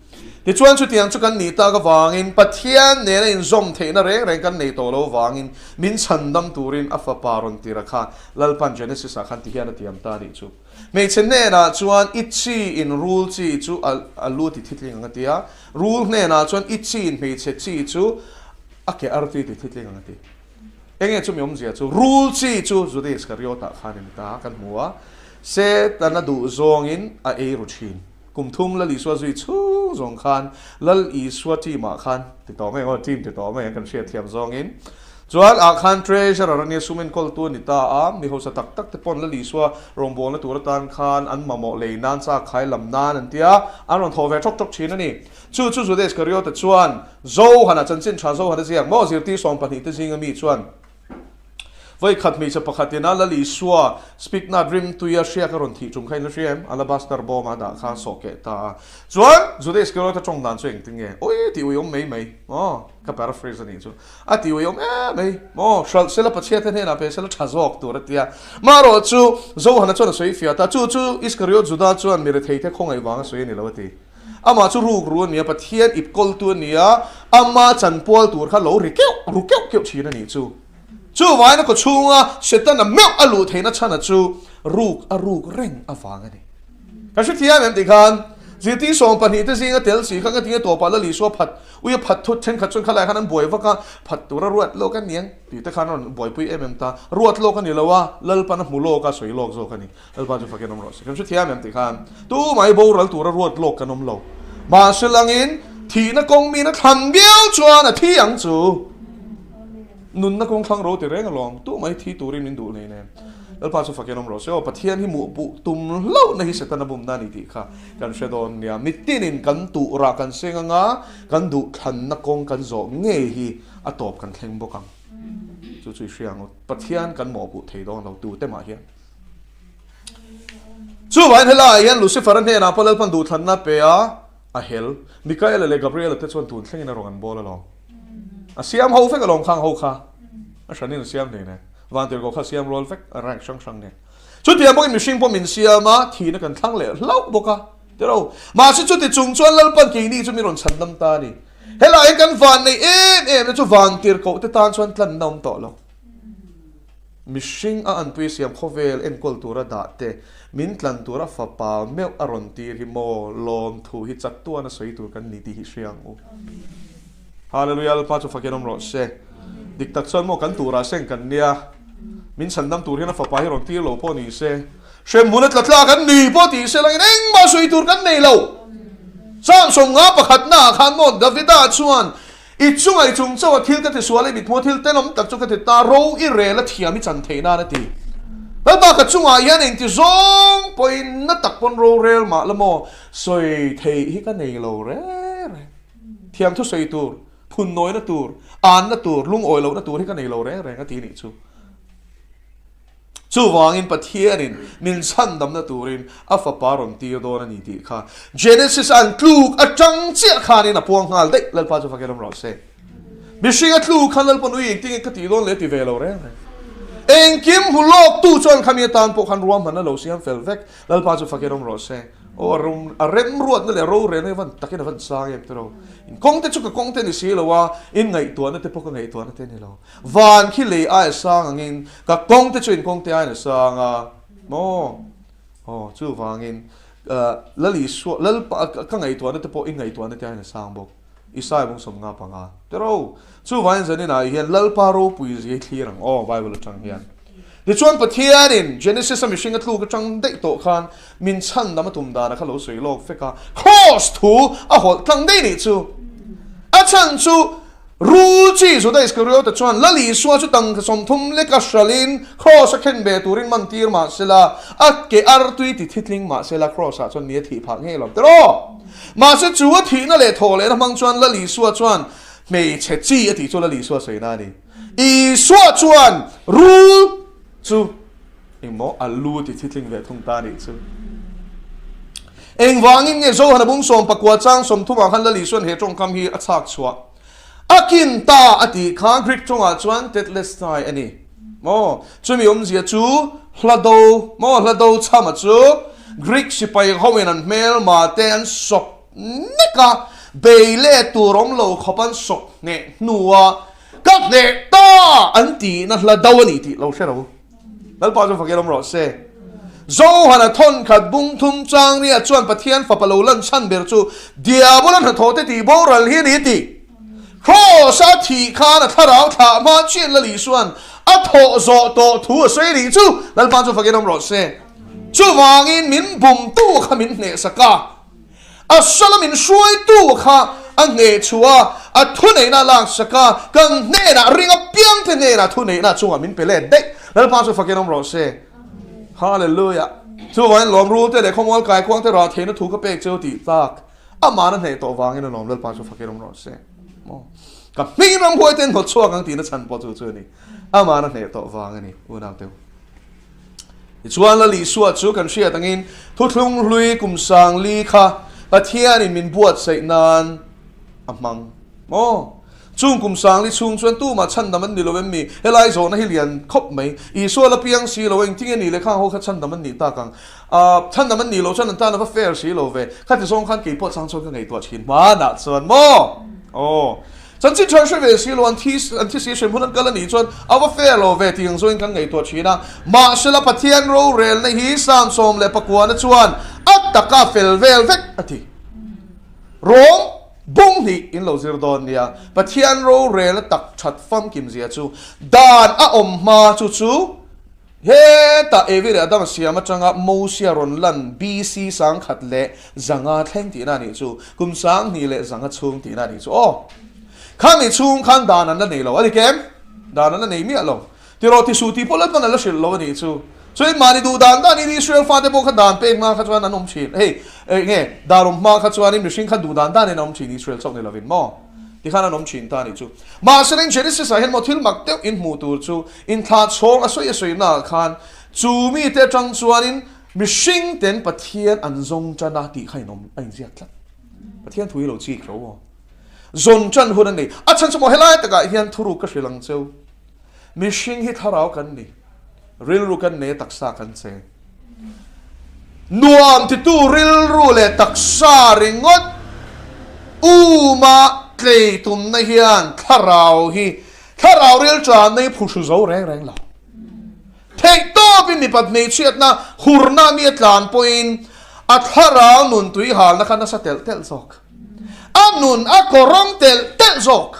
ti chuan chu tiang chu kan ni ta ka wangin pathian ne na in zom theina reng reng kan nei to lo wangin min chandam turin afa paron ti rakha lalpan Genesis a khan ti hian tiam ta ni chu me chen ne na chuan ichi in rule chi chu alu ti thitling anga tia rule ne na chuan ichi in me che chi chu ake arti ti thitling anga ti enge chu miom zia chu rule chi chu jude iskariota khanin ta kan muwa se tana du zongin a e ruchin kum thum la li swa zui chu zong khan lal I swati ma khan ti to me team ti to me kan share thiam zongin chuan a khan treasure arani sumen kol tu ni ta a mi ho sa tak tak te pon la li swa rombol na tur tan khan an mamo le nan sa khai lam nan an tia an ron thove thok thok chin ani chu jude iskariota chuan zo hana chanchin tha zo hana ziak mo zir ti som pani te singa mi chuan vai khat mi cha pakhatina la li suwa speak na dream tu ya shia karon thi chung khain la shem alabaster bo ma da kha soke ta chuan zude skero ta chong dan cheng tinge oi ti uyom mei ka paraphrase ani chu a ti uyom mei shal sela pachia the na pe sela thazok tur tia maro chu zo hana chona soi fia ta chu iskero juda chuan mi re thei the khongai wang soi ni lawati ama chu ruk ru nia pathian ip kol tu nia ama chan pol tur kha lo ri keu china ni chu vai na ko chunga setan a mek alu theina chana chu ruk reng awang ani ka shi thia mem ti khan ziti song pani te singa tel si kha ka tinga to pa la li so phat uya phat thut then kha chun kha lai khan boy wa ka phat tur ruat lo kan niang ti te khan on boy pui ta ruat lo kan ni lawa lal pan mu lo ka soi lok zo kan ni lal pa ju fa ke nom ro ka shi thia mem ti khan tu mai bo ral tur ruat lok kan nom lo ma selangin thi na kong mi na tham biao chuan a thi ang chu nun na kong thang ro te reng along tu mai thi turin min du nei ne al pa chu fakenom ro so pathian hi mu pu tum lo na hi setana bum na ni ti kha kan shedon nia mitinin kan tu ra kan senganga kan du than na kong kan zo nge hi atop kan thleng bokam chu hriang pathian kan mo pu thei don lo tu te ma hian chu vai hela hian lucifer an he na palal pan du than na pe a hel Mikael le Gabriel te chuan tun thlengin a rong an bol along a siam ho fek along khang ho kha a shanin siam nei ne van ter go kha siam rol fek a rank shang ne chu tiam bokin mishing po min siama thi na kan thlang le lau boka tero ma si chu ti chung chuan lal pan ki ni chu mi ron chan lam ta ni hela ai kan van nei em chu van tir ko te tan chuan tlan nom to lo mishing a an pui siam khovel en kultura da te min tlan tura fa pa meu aron tir hi mo lom thu hi chat tu na soi tur kan ni ti hi hriang u hallelujah pa chu fakenom ro se dik tak chon mo kan tura seng kan nia min sandam tur hina fa pa hi ron tir lo po ni se shem munat latla kan ni po ti se lang eng ma soi tur kan nei lo sam song nga pakhat na khan mo davida chuan I chung chaw thil ka ti suale bit mo thil tenom tak chu ka ti ta ro I re la thiami chan theina na ti ba ka chunga yan eng ti zong point na tak pon ro rel ma lamo soi thei hi ka nei lo re thiam thu soi tur phun noi na tur an na tur lung oi lo na tur hi ka nei lo re ka ti ni chu chu wangin pathianin min san dam na turin afa paron ti do na ni ti kha Genesis an tluk atang chia khanin a puang hal dei lal pa chu fakeram ro se bishing a tluk khanal pon ui ting ka ti don le ti velo re eng kim hulok tu chon khamia tan po khan ruam man lo siam fel vek lal pa chu fakeram ro se o rum a rem ruat na le ro re ne van takin van sang em tro in kong te chu ka kong te ni si lo wa in ngai tu na te po ka ngai tu na te ni lo van khi le ai sang angin ka kong te chu in kong te ai na sang a mo chu wangin lali so lal pa ka ngai tu na te po in ngai tu na te ai na sang bok isai bong som nga pa nga tro chu wan zani na hian lal pa ro pui zi thirang bible tang hian the chuan pathianin Genesis am mishing atlu ka chang dei to khan min chan dam tum da na khalo soi lok feka cross thu a hol tlang dei ni chu a chan chu ru chi zo da iskrio ta chuan lali suwa chu tang ka som thum le ka shalin cross a khen be turin man tir ma sela a ke ar tui ti thitling ma sela cross a chuan mi thi phak nge lo tro ma se chu a thi na le tho le mang chuan lali suwa chuan mei che chi a ti chu lali suwa sei na ni I suwa chuan ru chu emo alu ti thitling ve thung ta ni chu eng wangin nge zo hana bung som pakwa chang som thuma khan la li suan he tong kam hi achak chua akin ta ati khang grik chunga chuan tetless tai ani mo chumi zia chu hlado chama chu grik sipai homen an mel ma te an sok neka beile turom lo khopan sok ne nuwa kap ne ta anti na hlado ani ti lo shero lal pa chu fakeram ro se zo hana thon khat bung thum chang ni a chuan pathian fa palo lan chan ber chu diabolan ha thote ti boral hi ni ti kho sa thi khan a tharau tha ma chen la li suan a tho zo to thu sei ri chu lal pa chu fakeram ro se chu wangin min bum tu khamin ne saka a salamin shuai tu kha a nge chua a thu nei na lang saka kan ne na ringa piang te ne na thu nei na chunga min pele dei lal pa chu fakeram ro se hallelujah chu wan lom ru te le khomol kai kwang te ra theina thu ka pek cheu ti tak amana nei to wangin lom lal pa chu fakeram ro se mo กับมีรำหัวเต้นหัวชั่วกันตีนัชันพอจู่ๆนี่อามานั่นเหตุต่อวางนี่อุณาเตียวชวนละลีสวดจู่กันเชียตั้งอินทุกลุงลุยกุมสังลีค่ะปะเทียนี่มินบวชใส่นานอ่ะมังโอ้chung kum sang li chung chuan tu ma chan daman ni lovem mi helai zo na hi lian khop mai I so la piang si lo eng ting ni le khang ho kha chan daman ni ta kang chan daman ni lo chan ta na va fair si lo ve kha ti song khan ke po sang chon ka ngai to chin ma na chuan mo oh chan chi chang shwe ve si lo an thi si shem hunan kala ni chuan awa fair lo ve ting zo eng kan ngai to china ma shela pathian ro rel na hi sam som le pakwa na chuan at taka fel vel vek ati rong bung hi in lo zir don nia pathian ro rel tak that fam kim zia chu dan a om ma chu he ta evi re adam siama changa mo sia ron lan bc sang khat le zanga thleng ti na ni chu kum sang ni le zanga chung ti na ni chu oh khang ni chung khang dan an na nei lo ali kem dan an na nei mi alo ti ro ti su ti polat man la shil lo ni chu so in mani du dan dan in Israel fa de bo kha dan pek ma kha chuan an om chin hey nge darum ma kha chuan in mishing kha du dan dan in om chin Israel chok ni lovin mo ti khan an om chin ta ni chu ma sering Genesis a hen mo thil mak te in mu tur chu in tha chong asoi na khan chu mi te chang chuan in mishing ten pathian an zong chana ti khai nom ain ziak tlat pathian thui lo chi kro zon chan hun ni a chan chmo helai ta ga hian thuru ka hrilang cheu mishing hi tharau kan ni ril ru kan ne taksa kan se nuam ti tu ril ru le taksa ringot uma klei tum na hian tharau ril chan nei phushu zo reng la thei to bin mi pat nei chiat na hurna mi tlan point at tharau nun tui hal na kan sa tel zok anun a korong tel zok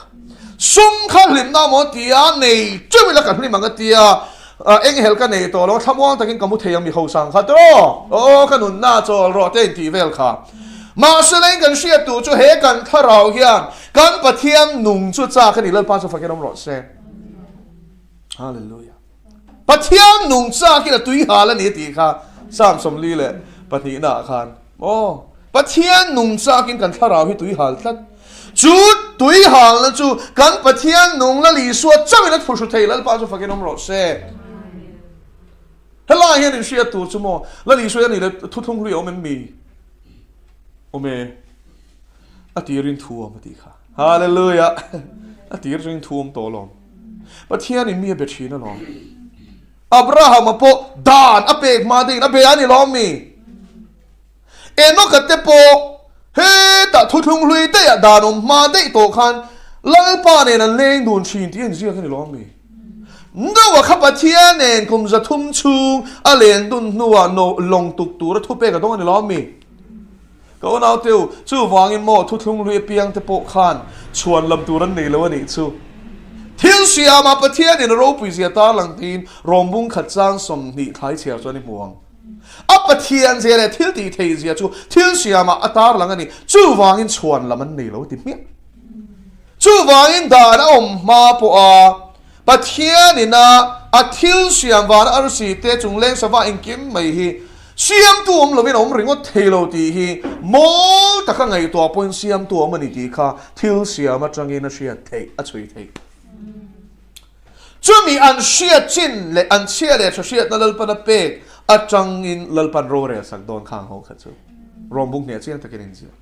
sum khalim na mo tia nei chumi la kan hli manga tia eng hel ka nei to lo thamwang takin kamu theyam mi ho sang kha to o kanun na chol ro te ti vel kha ma seleng kan sia tu chu he kan tharau hian kan pathiam nung chu cha kan ilal pa chu fakenom ro se hallelujah pathiam nung cha ki la tui hala ni ti kha sam som li le pathi na khan o pathiam nung cha kin kan tharau hi tui hal thlat chu tui hal na chu kan pathiam nung la li suat chawin phu shu thei lal pa chu fakenom ro se helai hian in sia tu chu mo la li suat ni le thu thung ri om mi ome atirin thu am ti kha hallelujah atirin thu om to lom pathian in mi be thina lom abraham po dan apek ma ding abe ani lom mi enok te po he ta thu thung lui te ya danom ma de to khan lal pa ne nan leng dun chin ti en zia kan lom mi no wa khapa thian nen kum za thum chung a len dun nuwa no long tuk tu ra thu pe ka dong ani lom mi ko nau teu chu wangin mo thu thung lui piang te po khan chuan lam tu ran nei lo ani chu thil sia ma pathian in ro pui zia ta lang tin rombung khat chang som ni khai chia chuan ni muang apathian zele thil ti thei zia chu thil sia ma atar lang ani chu wangin chuan laman nei lo ti mi chu wangin da na om ma po a pathian ina a thil siam wan ar si te chung leng sawa in kim mai hi siam tu om lovin om ringot thelo ti hi mo taka ngai to point siam tu om ani ti kha thil siam atangin a sia thei a chui thei chumi an sia chin le an sia le sia na lal pana pek atangin lalpan ro re sak don khang ho kha chu rombuk ne chiang takin in zia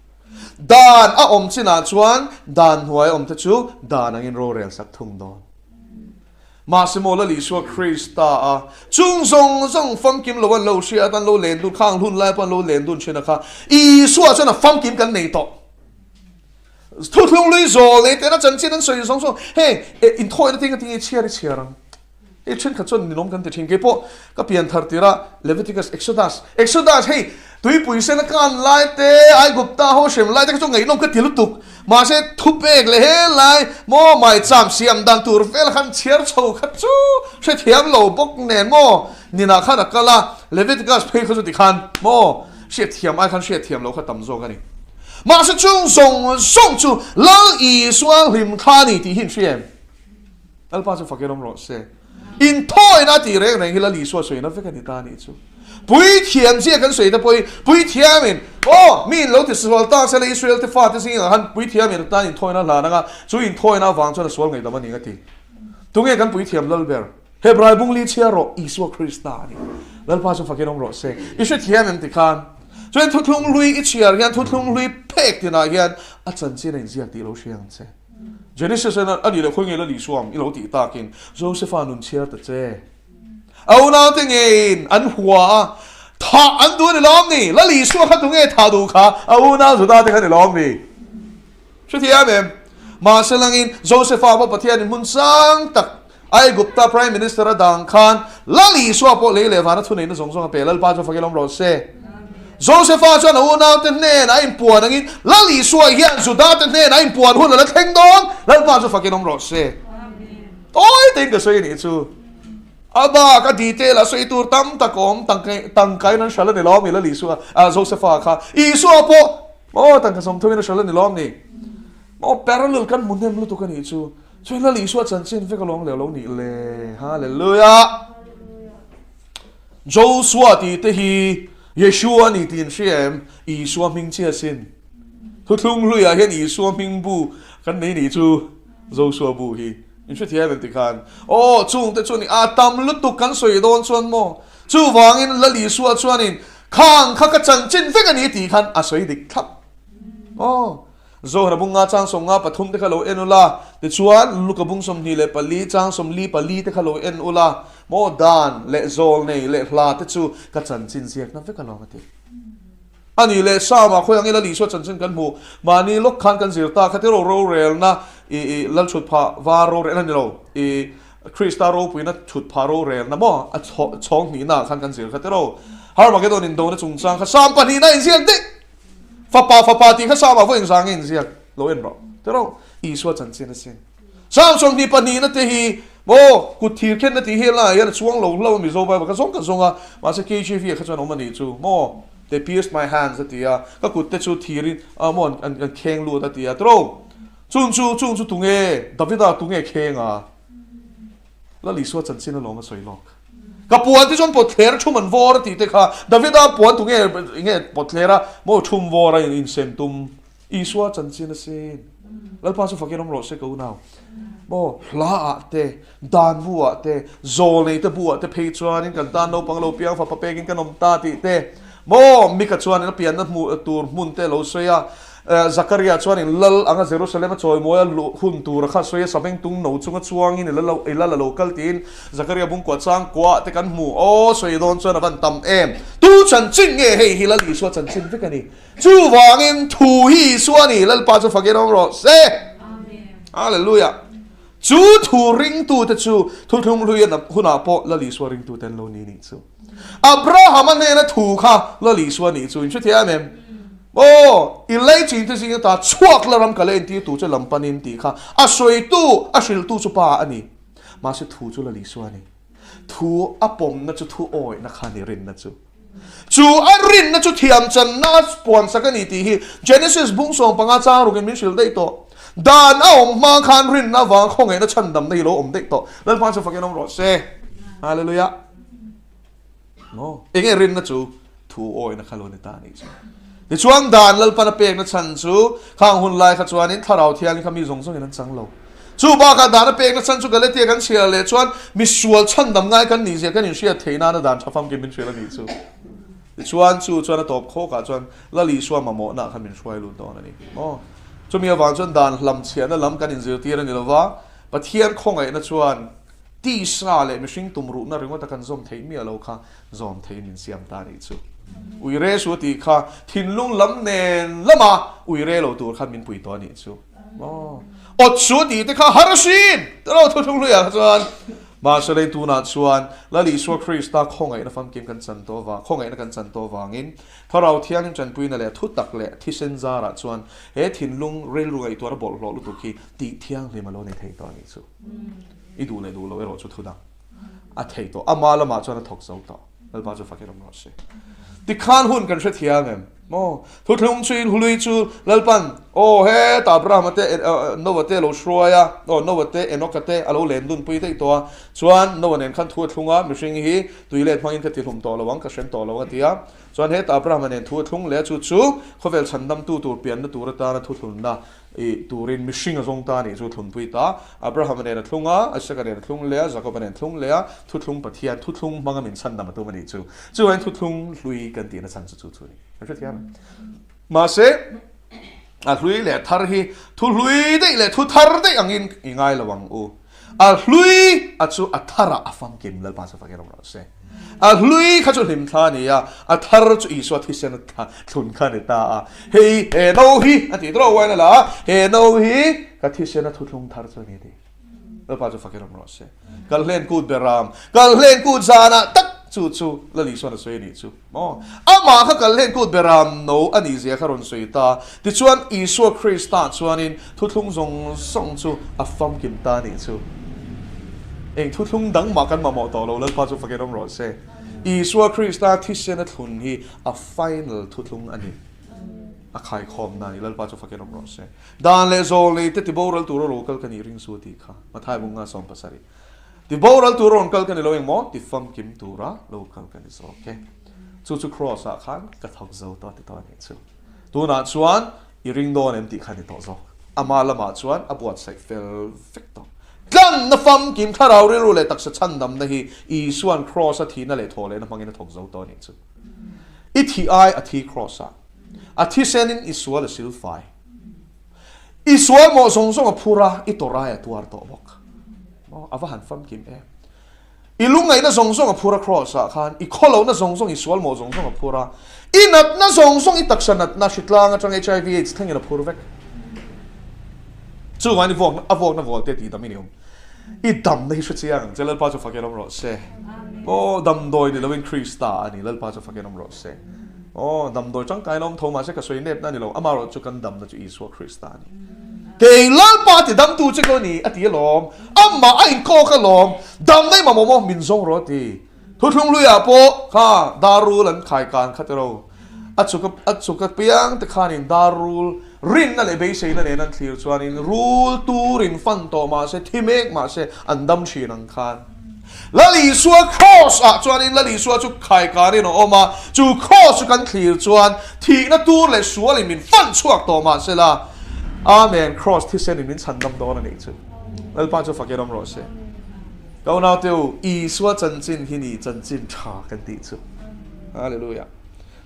dan a om china chuan dan huai om ta chu dan angin ro re sak thung don masimo la li swa krista a chung zong fam kim lo wan lo sia tan lo len du khang hun lai pan lo len dun china kha I swa chana fam kim kan nei to thu thung lui zo le te na chan chin an soi song hey in thoi na ting chiarang e chen kha chon ninom kan te thing ke po ka pian thar tira Leviticus Exodus hey tui pui se na kan lai te ai gupta ho shem lai te ka chong ngai nom ka tilu tuk ma se thu pek le he lai mo mai cham siam dan tur vel khan chiar chho kha chu se thiam lo bok nen mo nina kha na kala Leviticus phe kha chu ti khan mo se thiam ai khan se thiam lo kha tam zo ka ni ma se chung song chu lang I swal him khani ti hin shem al pa chu fakenom ro se in thoi na ti reng reng hila li so na fe ka ni ta ni chu ปุยเทียมเสียกันสวยแต่ปุยเทียมินโอ้มีเราติดสวลตาเซลอิสราเอลที่ฟาดที่สิ่งหันปุยเทียมินตาอินทอยน่าลานะก็ช่วยอินทอยน่าวางจนสวลไงแต่มันนี่ก็ทีตรงนี้กันปุยเทียมลัลเบอร์เฮบรายบุงลีเชียโรอิสวาคริสตานี่ลัลพาสุฟักเกนอมโรเซอิสเทียมินติคานช่วยทุกลุงลุยอิเชียร์ยันทุกลุงลุยเพกที่น่ายันอาจารย์เจริญเสียตีเราเชียงเซเจนิสเซนอันนี้เราคุยกันแล้วลิสวมอีเราตีตากินโจเซฟานุนเชียร์แต่เจเอาหน้าติงเงินอันหัวถ้าอันดูในล้อมนี่แล้วลิสวมขัดตรงเงินถ้าดูขาเอาหน้าสุดาติงในล้อมนี่ช่วยเทียมเองมาเสลังอินโจเซฟาบอกประเทศนี้มุนสังตักไอ้กุปตา Prime Minister ดังขันแล้วลิสวมพอเลยเลยว่านั่นทุนนี้นั่นส่งเปล่าแล้วป้าจะฟังกันลมรถเซ่โจเซฟาชวนเอาหน้าติงเงินไอ้ปวดนั่งอินแล้วลิสวมเฮียนสุดาติงเงินไอ้ปวดหุ่นแล้วเข่งดองแล้วป้าจะฟังกันลมรถเซ่โอ้ยติงก็สวยนี่ชูอาบ้าก็ดีเทลสวยตัวตั้มตะกอมตั้งไกนั้นฉันเลยล้อมมีแล้วลิสวมโจเซฟาค่ะอีสวมพอโอ้ตั้งกระสมทุนนั้นฉันเลยล้อมนี่โอ้แปรลุลกันมุนเดิมลุตุกันนี่ชูช่วยแล้วลิสวมจันทร์สินเฟกลงเหลวลงนี่เลยฮาเลลูยาโจสวตีเตฮีเยชูวนี่ตีนเชียมอีสวมมิงเชียสินทุกลุงลุยเห็นอีสวมมิงบูกันนี่ชูโจสวมบูฮีนี่ช่วยเทียบเป็นติการโอ้จุงแต่ช่วงนี้อาตามลุตุกันสวยโดนชวนโมจู่วางอินละลิสวมชวนอินข้างข้ากระจันจินเฟกันนี่ตีกันอาศัยดิครับโอ้โจนะบุงงาจางสงงาปฐุมเตคาโลเอ็นอุลาแต่ชวนลูกบุงสมนีเลปลีจางสมลีปลีเตคาโลเอ็นอุลาโมดานเลโจลนี่เลพลาเตจูกระจันจินเสียกนั่นเฟกันลองมาทีอันนี้เลซ่ามาคุยอย่างนี้ละลิสวมจันจินกันหมู่มานี่ลูกขันกันเสียตาคัตโรโรเรลนะลัลชุดพาวาโรเรลนั่นเราคริสตาโรปุยนัดชุดพาโรเรลนะมั่วช่องนี้นะขันกันเสียคัตโรฮาร์มาเกโดนินโดนะจุงซังข้าสามปนีน่าอินเสียงดิฟ้าปาตีข้าสามมาฟุ้งซังอินเสียงโลเอ็นเราแต่เราอีสวมจันจินนั่นเสียงสามช่องนี้ปนีนั่นเตฮีโอ้กุฏิเข็นนั่นที่เฮล่ายันช่วงเรามีโซบายกันส่งอ่ะมาสักกี่ชีวิตข้าจะน้องมันนี่จูโม่they pierced my hands นั่นที่อ่ะก็กุฏิชูทีรินมอนอันเข่งลูนั่นที่อ่ะตรงจุนชูตุงเอดาวิดาตุงเอเข่งอ่ะแล้วลิสวมจันจินนั่นลงมาสวยหรอกกับปวนที่ชนปวดเคลร์ชุ่มมันวอร์ตีเตะค่ะดาวิดาปวนตุงเงี้ยปวดเคลร์โมชุ่มวอร์อินเซมตุมอีสวมจันจินนั่นสิแล้วพาสุฟักเกนอมโรเซกูน่าโมลาเตดานบัวเตโจลนี่เตบัวเตเพจวานินกันดานโนปังโลเปียงฟ้าเปกินกันนมตาตีเตโมมิกัจวานินเปียนนัดมูตูร์มุนเตโลเซียZakaria ชวนอินลัลอังเจรูซาเล็มชอยมวยหุ่นตูร์ข้าสวยสับเองตุงหนูจุงกชวงอินลัลโลกัลตีน Zakaria บุ้งกวาดซังกวาดแต่กันหมู่โอ้สวยโดนชวนวันตั้มเอ็มตู้ฉันจิงเงี้ยเฮ้ยฮิลลีสวดฉันจิงฟิกันนี่จู่วางอินทูฮีสวนี่ลัลปาจูฟักเกนอมโรเซฮาเลลูยาจู่ทูริงตูแต่จู่ทุกลุยนับหุ่นอาโปลัลลีสวริงตูเต็นโลนี่นี่จู่อับราฮัมเนี่ยนะถูกค่ะลัลลีสวนี่จู่อินชุดเทียมเอ็มโอ้อีเล่จริงที่สิ่งที่ชวกละรำกันเลยที่ตู้จะลำปันอินตีค่ะอาสวยตู้อาศิลตู้สุภาอันนี้มาสิทูจุลลิสวานี่ทูอาปมนั่นจะทูโอยนักขันรินนั่นจูอารินนั่นจะเทียมจันนัสปอนสักนิดที่ Genesis บุ้งส่งปังอาจารย์รูกินมิชิลได้ตัวดานเอามาขันรินนะวางคงไงนั่นฉันดำในโลอมได้ตัวแล้วพาจะฟังกันน้องรอเซ่ฮาเลลูยาโอ้เองรินนั่นจูทูโอยนักขันโลนิตานี่ในช่วงด่านลัลปนเปกนั่นฉันจูข้างหุ่นลายขจวานินทาราเทียนเขามีส่งอย่างนั้นจังเราจูบากาด่านเปกนั่นฉันจูกันเลยเทียกันเชียร์เลยชวนมีส่วนฉันดำง่ายกันหนีเสียกันอยู่เชียร์เทน่าด่านชาวฟังกินเป็นเชียร์นี่จูชวนตบโคกาชวนละลีชวนมาโมน่ะขันเป็นช่วยลุ้นตัวนั่นนี่โอ้จูมีวางชวนด่านลำเชียร์นั่นลำกันอินเสียร์เทียนนี่ละวะปะเทียนคงไงนั่นชวนตีสาเลยไม่ชิงตุ่มรู้นั่นเรื่องว่าตะกันซอมเทียนมีอะไรค่ะซอมเทียนอินเสียมตานี่จูอุยเรสวตีค่ะทินลุงลำเนนละมาอุยเรเราตัวข้ามินปุยตัวนี้จูอดสวตีแต่ข้าฮาร์ชินแต่เราทุกเรื่องจวนมาเสด็จตูนัดชวนแล้วลิสวคริสต์คงไงนะฟังเกมกันจันโตวาคงไงนะกันจันโตวางินถ้าเราเที่ยงจันปุยนั่นแหละทุตักแหละที่เซนซาระชวนเฮทินลุงเรลุงไอตัวระบบเราลุตุกีตีเที่ยงเลยมาโลในไทยตัวนี้จูอีดูเลยดูเราเราชุดทุดังอ่ะไทยตัวอามาละมาชวนถกเสาต่อ lal pa chu fakiram ro se ti khan hun kan hre thiam em mo thutlung chin hlui chu lalpan o he ta brahma te novate lo shroya o novate enokate alo len dun pui te to chuan nowanen khan thu thlunga mihring hi tuile phangin ka ti hlum to lawang ka shen to lawa tia chuan he ta brahma nen thu thlung le chu chu khovel chandam tu tur pian na tur ta na thu thlun na e turin mihring azong ta ni chu thlun pui ta abraham nen thlunga asaka nen thlung le jacob nen thlung le thu thlung pathian thu thlung manga min chandam tu mani chu chuan thu thlung hlui kan ti na chan chu chu ni ka thiam ma se a hlui le thar hi thu hlui dei le thu thar dei angin ingai lawang u a hlui a chu a thara afam kim lal pa sa fakiram ro se a hlui kha chu hlim thla ni ya a thar chu i swat hi sen tha thun kha ni ta a hei he no hi a ti dro wa na la he no hi ka thi sen thu thlung thar chu ni di lal pa chu fakiram ro se kal len kut beram kal len kut zana tak chu la li so na soi ni chu mo ama kha kal len kut beram no ani zia kharon soi ta ti chuan isu krista chuan in thu thlung zong song chu a fam kim ta ni chu eng thu thlung dang ma kan ma mo to lo lal pa chu fakiram ro se isu krista thi se na thun hi a final thu thlung ani a khai khom na ni lal pa chu fakiram ro se dan le zo le te ti boral tu ro local kan i ring su ti kha ma thai bunga som pasari ti boral tu ron kal kan lo eng mo ti fam kim tu ra local kan is okay chu cross a khan ka thok zo to ti to ni chu tu na chuan i ring don em ti khan ni to zo ama lama chuan a buat sai fel vector tlang na fam kim tharau ri ru le tak sa chan dam na hi i suan cross a thi na le thole na mangin thok zo to ni chu i thi I a thi cross a thi senin i sual a silfai i sual mo song song a phura i tora ya tuar to bok avahan fam kim e ilungai na song song a phura cross a khan I kholo na song song I sual mo song song a phura inat na song song I taksanat na shitlang atang HIV AIDS thang ina phur vek chu ngani vok na volte ti daminium I dam na hi shchiang jelal pa chu fakeram ro se o dam doi ni lovin krista ani lal pa chu fakeram ro se o dam doi chang kai lom thoma se ka soi nep na ni lo amaro chu kan dam na chu isu krista ni ke lal pa ti dam tu che ko ni ati lom amma ai ko ka lom dam nei ma mo min zong ro ti thu thung lu ya po kha darul an khai kan khatero achuka piang te khanin darul rin na le be sei na ne nan thlir chuanin rule turin fan to ma se thimek ma se andam thin ang khan lali suwa cross a chuanin lali suwa chu khai karin oma chu cross kan thlir chuan thi na tur le sual min fan chuak to ma se la amen cross thi sen min chandam do na nei chu lal pa chu fakeram ro se go now teu I suwa chan chin hi ni chan chin tha kan ti chu hallelujah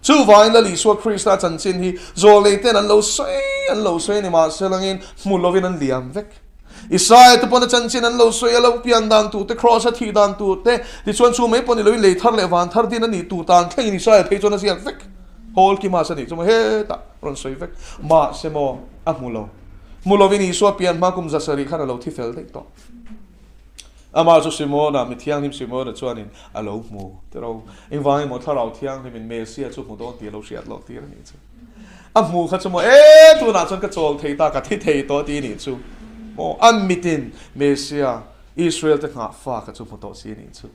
chu vain la li suwa krista chan chin hi zo le ten an lo sei ni ma se langin mu lovin an liam vek Isai tu pon chan chin an lo soi lo pian dan tu te cross a thi dan tu te ti chuan chu mai pon ni lo le thar le van thar din ani tu tan thei ni sai thei chon a siak vek hol ki ma sa ni chu he ta ron soi vek ma se mo a mu lo vin I suwa pian ma kum za sari khan lo thi fel dei to ama chu simona mi thiang nim simona chuanin alo mu te ro eng wang mo tharau thiang min me sia chu mu don ti lo siat lo ti ni chu a mu kha chu mo tu na chon ka chol thei ta ka thi thei to ti ni chu mo an mitin me sia Israel te nga fa ka chu mu to si ni chu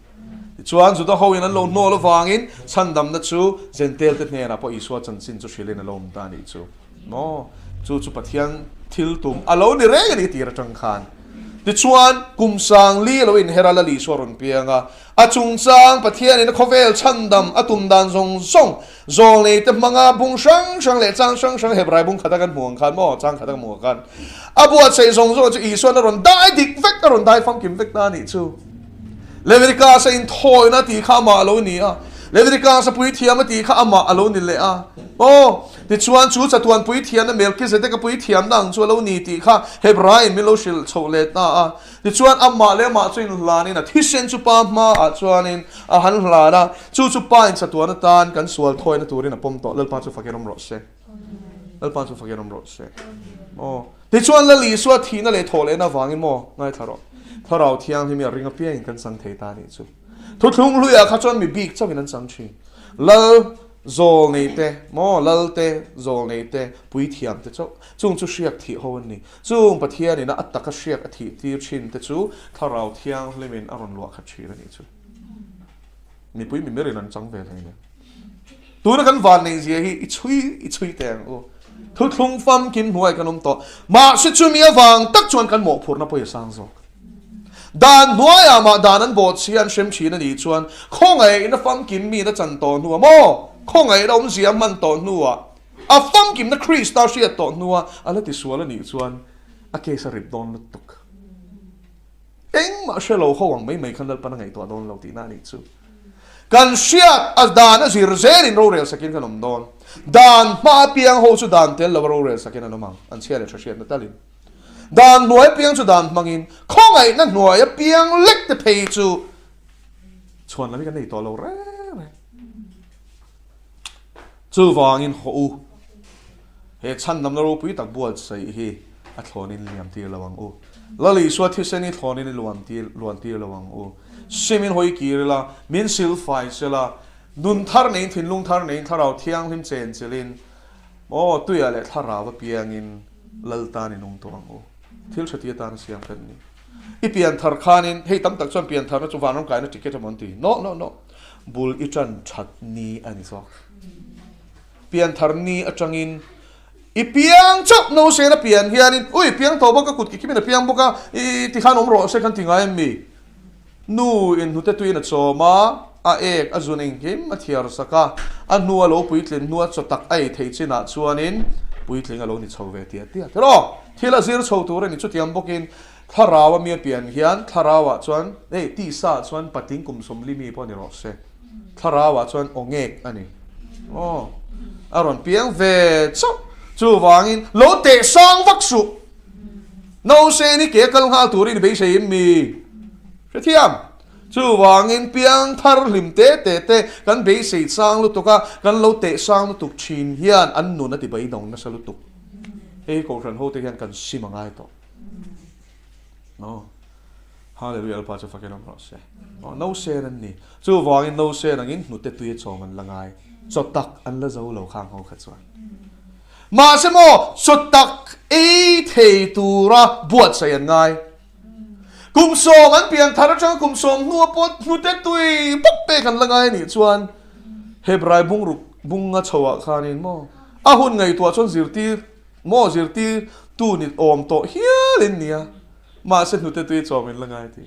chuan chu da ho in an lo no lo wangin chandam na chu zentel te ne na po iswa chan sin chu shilin lo ta ni chu mo chu pathian thil tum alo ni re ni ti ra tang khan ti chuan kum sang li lo in herala li soron pianga a chung chang pathian in khovel chandam atum dan zong zong le te manga bung sang le chang sang hebrai bung khata kan muang khan mo chang khata muang khan abuat sei zong chu I suan ron dai dik vek ron dai fam kim vek ta ni chu leverika sa in thoi na ti kha ma lo ni a leverika sa pui thiam ti kha ama alo ni le a o ti chuan chu chatuan pui thiam na melkizedek ka pui thiam dang chu lo ni ti kha hebrai mi lo shil chole ta a ti chuan amma le ma chuin hlani na thisen chu pa ma a chuanin a han hlana chu pa in chatuan tan kan sual thoi na turin a pom to lal pa chu fakerom ro se lal pa chu fakerom ro se o ti chuan la li suwa thi na le thole na wangin mo ngai tharo tharau thiang hi mi ringa pia in kan sang thei ta ni chu thu thung lu ya kha chuan mi big chawin an sang thi lal zol nei te mo lal te zol nei te pui thiam te chung chu hriak thi ho ni chung pathian in a ataka hriak a thi tir thin te chu tharau thiang hlemin aron lua kha thira ni chu mi pui mi meri nan chang ve thai ne tu na kan van nei zia hi i chui teng o thu thung fam kim huai kanom to ma se chu mi awang tak chuan kan mo phur na poi sang zo dan nuaya ma danan bot sian shem chi na ni chuan khongai na fam kim mi na chan to nu mo khongai da um zia man to nu a fam kim na Chris ta sia to nu ala ti suala ni chuan a ke sa rip don tuk eng ma shelo khowang mai khan dal pan ngai to don lo ti na ni chu kan siat as dan as ir zen in rorel sakin kanom don dan ma piang ho chu dan tel lo rorel sakin anomang an sia le thasiat na talin dan nuai piang chu dan mangin khongai na nuai piang lek te pei chu chuan la mi kan nei to lo re chu wangin ho he chan nam lo pui tak buat sai hi a thlonin liam ti lawang o lali swat thi seni thlonin luan ti lawang o simin hoi kirla min sil fai sela nun thar nei thin lung thar nei tharau thiang him chen chelin o tuya le thara wa piangin laltan in ung tong o thil thati ta na siam kan ni I pian thar khanin hei tam tak chon pian thar na chu wanam kai na ticket monti no bul I chan that ni ani so pian thar ni atangin I piang chop no se na pian hianin ui piang to ba ka kut ki kimina piang boka I ti khan om ro se kan tinga em mi nu in hute tu in cho ma a ek a zuning kim a thiar saka a nu alo puitlen nu a chotak ai thei china chuanin puitling alo ni chove tia tero thila zir chho tur ni chu tiam bokin tharawa mi pian hian tharawa chuan ei ti sa chuan pating kum som limi po ni ro se tharawa chuan ongek ani aron piang ve chop chu wangin lo te sang vak su no se ni ke kal ha tur ni be se mi thiam chu wangin piang thar lim te kan be se sang lu tuka kan lo te sang lu tuk chin hian an nu na ti bai dong na salu tuk e ko ran ho te hian kan simangai to no hallelujah pa cha fakenam rose no se ran ni chu wangin no se nangin nu te tuye chong an langai chotak an la zo lo khang ho kha chuan ma se mo chotak e thei tura buat sai an ngai kum som an pian thar chang kum som nu pot nu te tui pok pe kan langai ni chuan hebrai bung nga chawa khanin mo a hun ngai tua chon zirti tu ni om to hialin nia ma se nu te tui chawin langai ti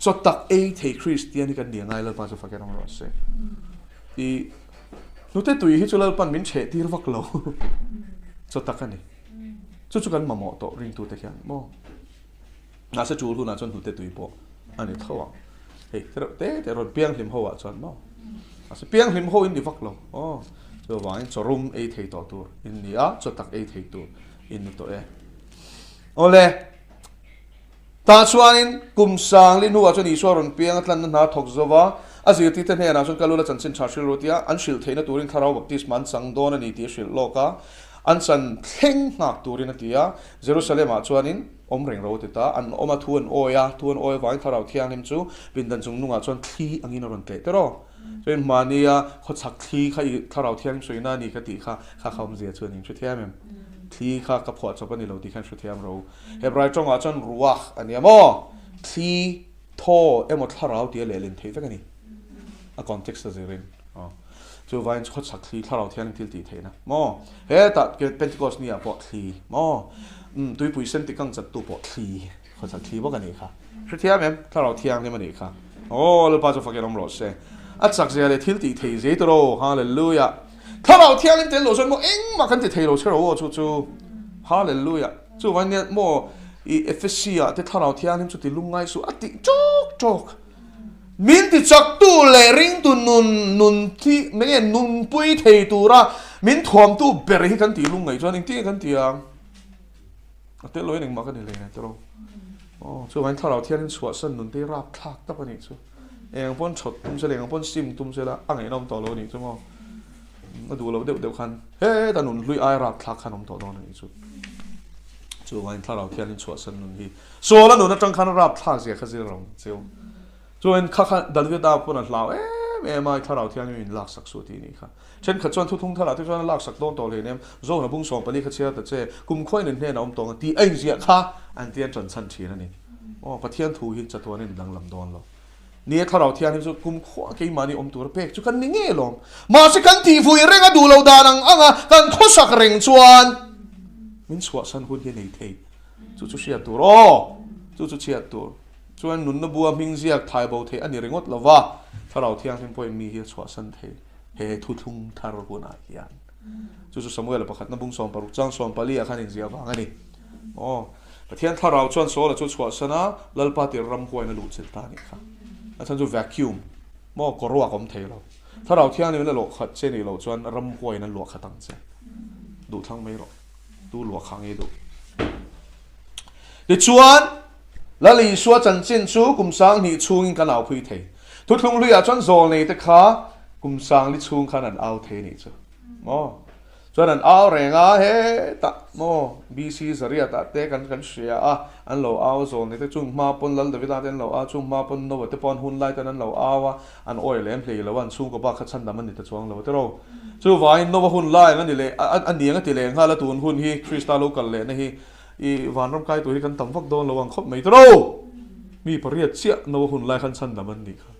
chotak e thei Christian kan ni ngai la pa chu fakenam ro se I nu te tui hi chulal pan min che tir vak lo chotak ani chu kan mamo to ring tu te khan mo na se chul hu na chon hu te tui po ani thawang hei te ron piang hlim ho wa chon mo ase piang hlim ho in di vak lo so wang chorum e thei to tur in nia chotak e thei tu in to e ole ta chuanin kum sang lin huwa chon iswa ron piang atlan na thok zowa azir ti ten he na chon kalula chan chin charshil rotia an shil theina turin tharau baptism man sang don ani ti shil loka an san thleng ngak turin atia Jerusalem a chuanin om reng ro te ta an oma thuan oya wang tharau thiang nim chu bindan chung nunga chuan thli angin ron te tero ren mania kho chak thli khai tharau thiang soina ni ka ti kha khom zia chuan in chu thiam em thli kha ka phwa chopani lo ti khan chu thiam ro hebrai chong a chuan ruach aniamo thli tho emo tharau ti le len thei ta kani a context a zerin chu vain kho chak thli tharau thiang til ti theina mo he ta ke Pentecost ni a po thli mo tui pui sen ti kang chat tu po thli kho chak thli bo kani kha chu thiam em tharau thiang ni mani kha le pa chu fakenom ro se a chak zia le thil ti thei ze tro hallelujah tharau thiang in tel lo son mo eng ma kan ti thei lo chero chu hallelujah chu vain ne mo I Ephesia te tharau thiang nim chu ti lungai su ati chok min ti chak tu le ring tu nun thi menge nun pui thei tu ra min thuam tu ber hi kan ti lungai chuan ing ti kan ti ang ate loi ning ma kan le na tro chu vain tharau thiang in suwa san nun te rap thak ta pani chu eng pon chot tum se leng pon sim tum se la angai nom to lo ni chu mo du lo deu khan he ta nun lui ai rap thak khanom to do ni chu chu vain tharau thiang in suwa san nun hi so la nun atang khan rap thak se khazir rom cheu chu en kha dalwe da pon lao mai tharau thiang in lak sak su ti ni kha chen kha chon thu thung thala ti chuan lak sak don to le nem zo na bung som pali kha chia ta che kum khoi nen he na om tong ti ai zia kha an tian chan chan thi na ni pathian thu hi chatwa ni dang lam don lo นี่ถ้าเราเทียนนี่กุมขวากี่มานี่ตัวเป็กจุกันนี่เงี้ยลมมาสิกันที่ฟุยเร่งดูเราดานังอ่ะกันทศกเร่งชวนมินสวะสันหุ่นเฮนี่เทจุเชียตัวรอจุเชียตัวชวนนุนนบัวมิงเสียกไทยบ่เทอันนี้เร่งวัดละว่าถ้าเราเทียนเป็นพอยมีเฮียสวะสันเทเฮทุทุงทารบุญอาเฮียนจุสมุเอลประคัตนบุงสอมปรุจังสอมปลีอาคันอินเสียบางอันนี้อ๋อประเทศถ้าเราชวนโซ่ละจุสวะสันนะลลปาติรำหวยนลุจิตตานี่ค่ะอาจารย์จะแวคคิวมมอกรัวกอมเทเราถ้าเราเที่ยงนี่มันหลวกขัดเช่นนี้เราชวนรำหวยนั้นหลวกขัดตั้งใจดูทั้งไม่หรอกดูหลวกขังให้ดูเดี๋ยวชวนแล้วลีชัวจันจินชูกุมสังนี่ชูงกันเอาพุยเททุกทุงลุยอาจารย์โซนนี่แต่ข้ากุมสังลิชูงขนาดเอาเทนี่จ้ะอ๋อชวนนั้นเอาแรงอ่ะเฮ้ตะโมบีซีสรียตะเตกันเสียอ่ะอันเราเอาโซนนี่แต่จุงมาปนลันเดวิดาเดนเราเอาจุงมาปนโนเวตปอนหุ่นไล่ตอนนั้นเราเอาอ่ะอันออยเลนเพลย์แล้ววันชูก็บ้าขัดชันดำมันนี่แต่ช่วงเราแต่เราชูไว้โนวหุ่นไล่งั้นนี่เลยอันนี้งั้นตีเลยฮะแล้วตัวหุ่นฮีคริสตัลโลกันเลยนะฮีอีวานร่ำกายตัวที่กันตั้มฟักโดนระวังคบไม่ตรงมีปริยัติเสียโนวหุ่นไล่ขันชันดำมันนี่ครับ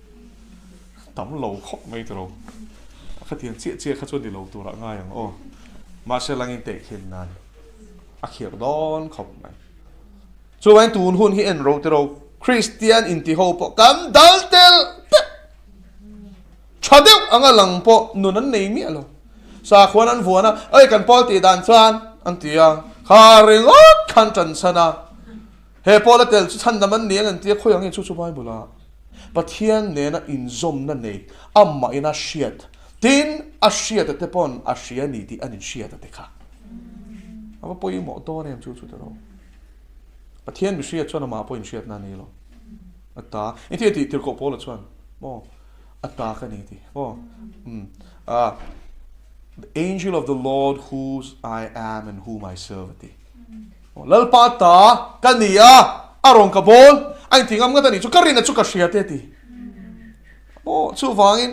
ตั้มเราคบไม่ตรงขัดเทียนเจี๊ยขัดชนที่เราตัวละง่ายอย่างโอ้มาเชลังอินเตะเห็นนานอาเขียดอนขบไหมช่วยตูนหุ่นที่เอ็นโรตโรคริสเตียนอินทิโฮปกันดัลเตลชาเดวอังหลังปอนุนันนี่มีอะไรสาขวานันฟัวนะเอ้ยกันปอตีดันซันอันที่ยังคาริงอดขันจันสนะเฮปอลเตลฉันดำมันเนี่ยอันที่เขายังเห็นชุบไปบุละปะเทียนเนี่ยนะอินซอมนั่นเองอัมมาอินาเชียดทินอาเชียดแต่ปอนอาเชียนี่ที่อันนี้เชียดแต่ค่ะเอาไปปอยหมอตัวเนี่ยชุบเราปะเทียนมีเชียดชวนมาปอยเชียดนั่นนี่หรออัตตาอินที่ที่เขาพูดชวนโมอัตตากันนี่ที่โมthe angel of the Lord whose I am and whom I serve ที่แล้วปาตากันนี่อ่ะอารมณ์กบฏไอ้ที่งามกันนี่ชุกรินชุกเชียดที่โอ้ชูฟังอิน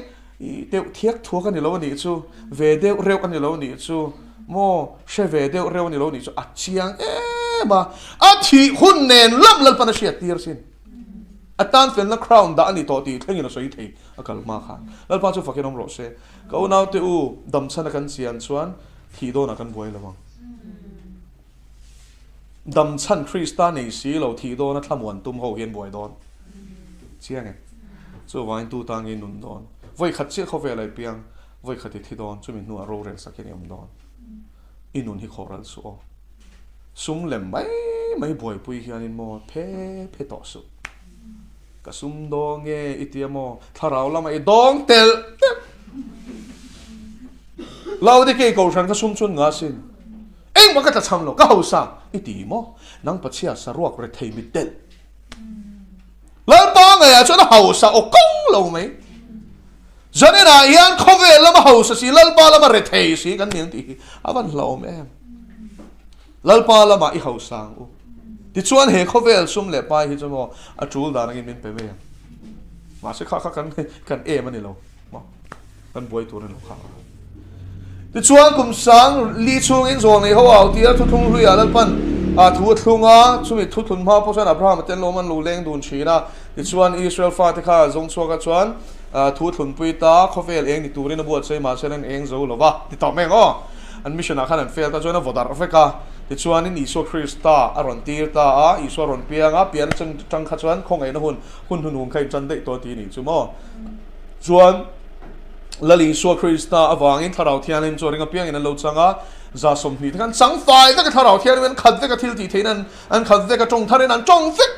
เดี๋ยวเทียกทัวกันนี่แล้วนี่ชูเวเดเร็วกันนี่แล้วนี่ชูโมเชเวเดเร็วนี่แล้วนี่ชูอัจฉริยะบ้าอัจฉริหุ่นเนนลับลับปนเชียตีร์สินอัตตานเป็นนักคราวน์ด่านี่ตัวตีเท่งยินสวยที่อากาศมาค่ะแล้วป้าชูฟักยังน้องรอเซ่ก็เอาหน้าเตอูดำชันกันเสียนส่วนที่โดนกันบ่อยละมั้งดำชันคริสต์นี่สิเราที่โดนทำวันตุ้มเขาเห็นบ่อยโดนเชี่ยไงชูวันตูตังยินนุนโดนไว้ขัดเชี่ยเขาเวลาเปียงไว้ขัดที่โดนจุดมีหนัวโรเรนสักอย่างโดนอินุนที่ขอรันสู้ซุ่มเล่มไม่บ่อยปุยกันอินโมเพต่อสู้ก็ซุ่มดองอิติโมถ้าเราละไม่ดองเตลเราได้เกี่ยวกับฉันก็ซุ่มชนงาสินเอ็งมันก็จะทำหรอกก็เอาซะอิติโมนังปัจเจียสรวกเรทมิเตลแล้วตองชนเอาซะโอ้กงเราไหมฉันเนี่ยนะยันเขาเวลมาเอาสิลัลปาละมาเรทสิกันเนี่ยที่อาวันเราแม่ลัลปาละมาอีเอาสังอุที่ชวนเห็นเขาเวลซุ่มเล็บไปที่จะบอกอาจูลดานักินเป็นไปเวงมาสิข้ากันมันนี่เรากันบวยตัวนี่เราข้าที่ชวนกุมสังลีช่วงอินโซนนี่เขาเอาที่ทุกทุ่งลุยลัลปันทุกทุ่งช่วยทุกทุ่งมาเพราะฉะนั้นอับราฮัมเต็นโลมันลูเล้งดูนชีนะที่ชวนอิสราเอลฟาติข้าจงชัวกันชวนทุกทุ่งปุยตาเขาเฟลเองนี่ตัวนี้นบวชใช่มาเช่นเองจะรู้หรือเปล่าที่ตอบไม่ก็อันมิชชั่นขันเฟลแต่ชวนวอดาร์เฟก้าที่ชวนนี่อิสราคริสต์อารอนตีร์ตาอิสราอนเปียงเปียนจังขัดชวนคงไอ้นะหุ่นใครจันได้ตัวทีนี่จุ่มชวนแล้วอิสราคริสต์วางอินทาราวเทียนอินจอริงเปียงอินเราจังจะสมนิทั้งสังไฟแต่ก็ทาราวเทียนมันขัดเวกทิลตีเทนันอันขัดเวกจงทารินันจงฟิก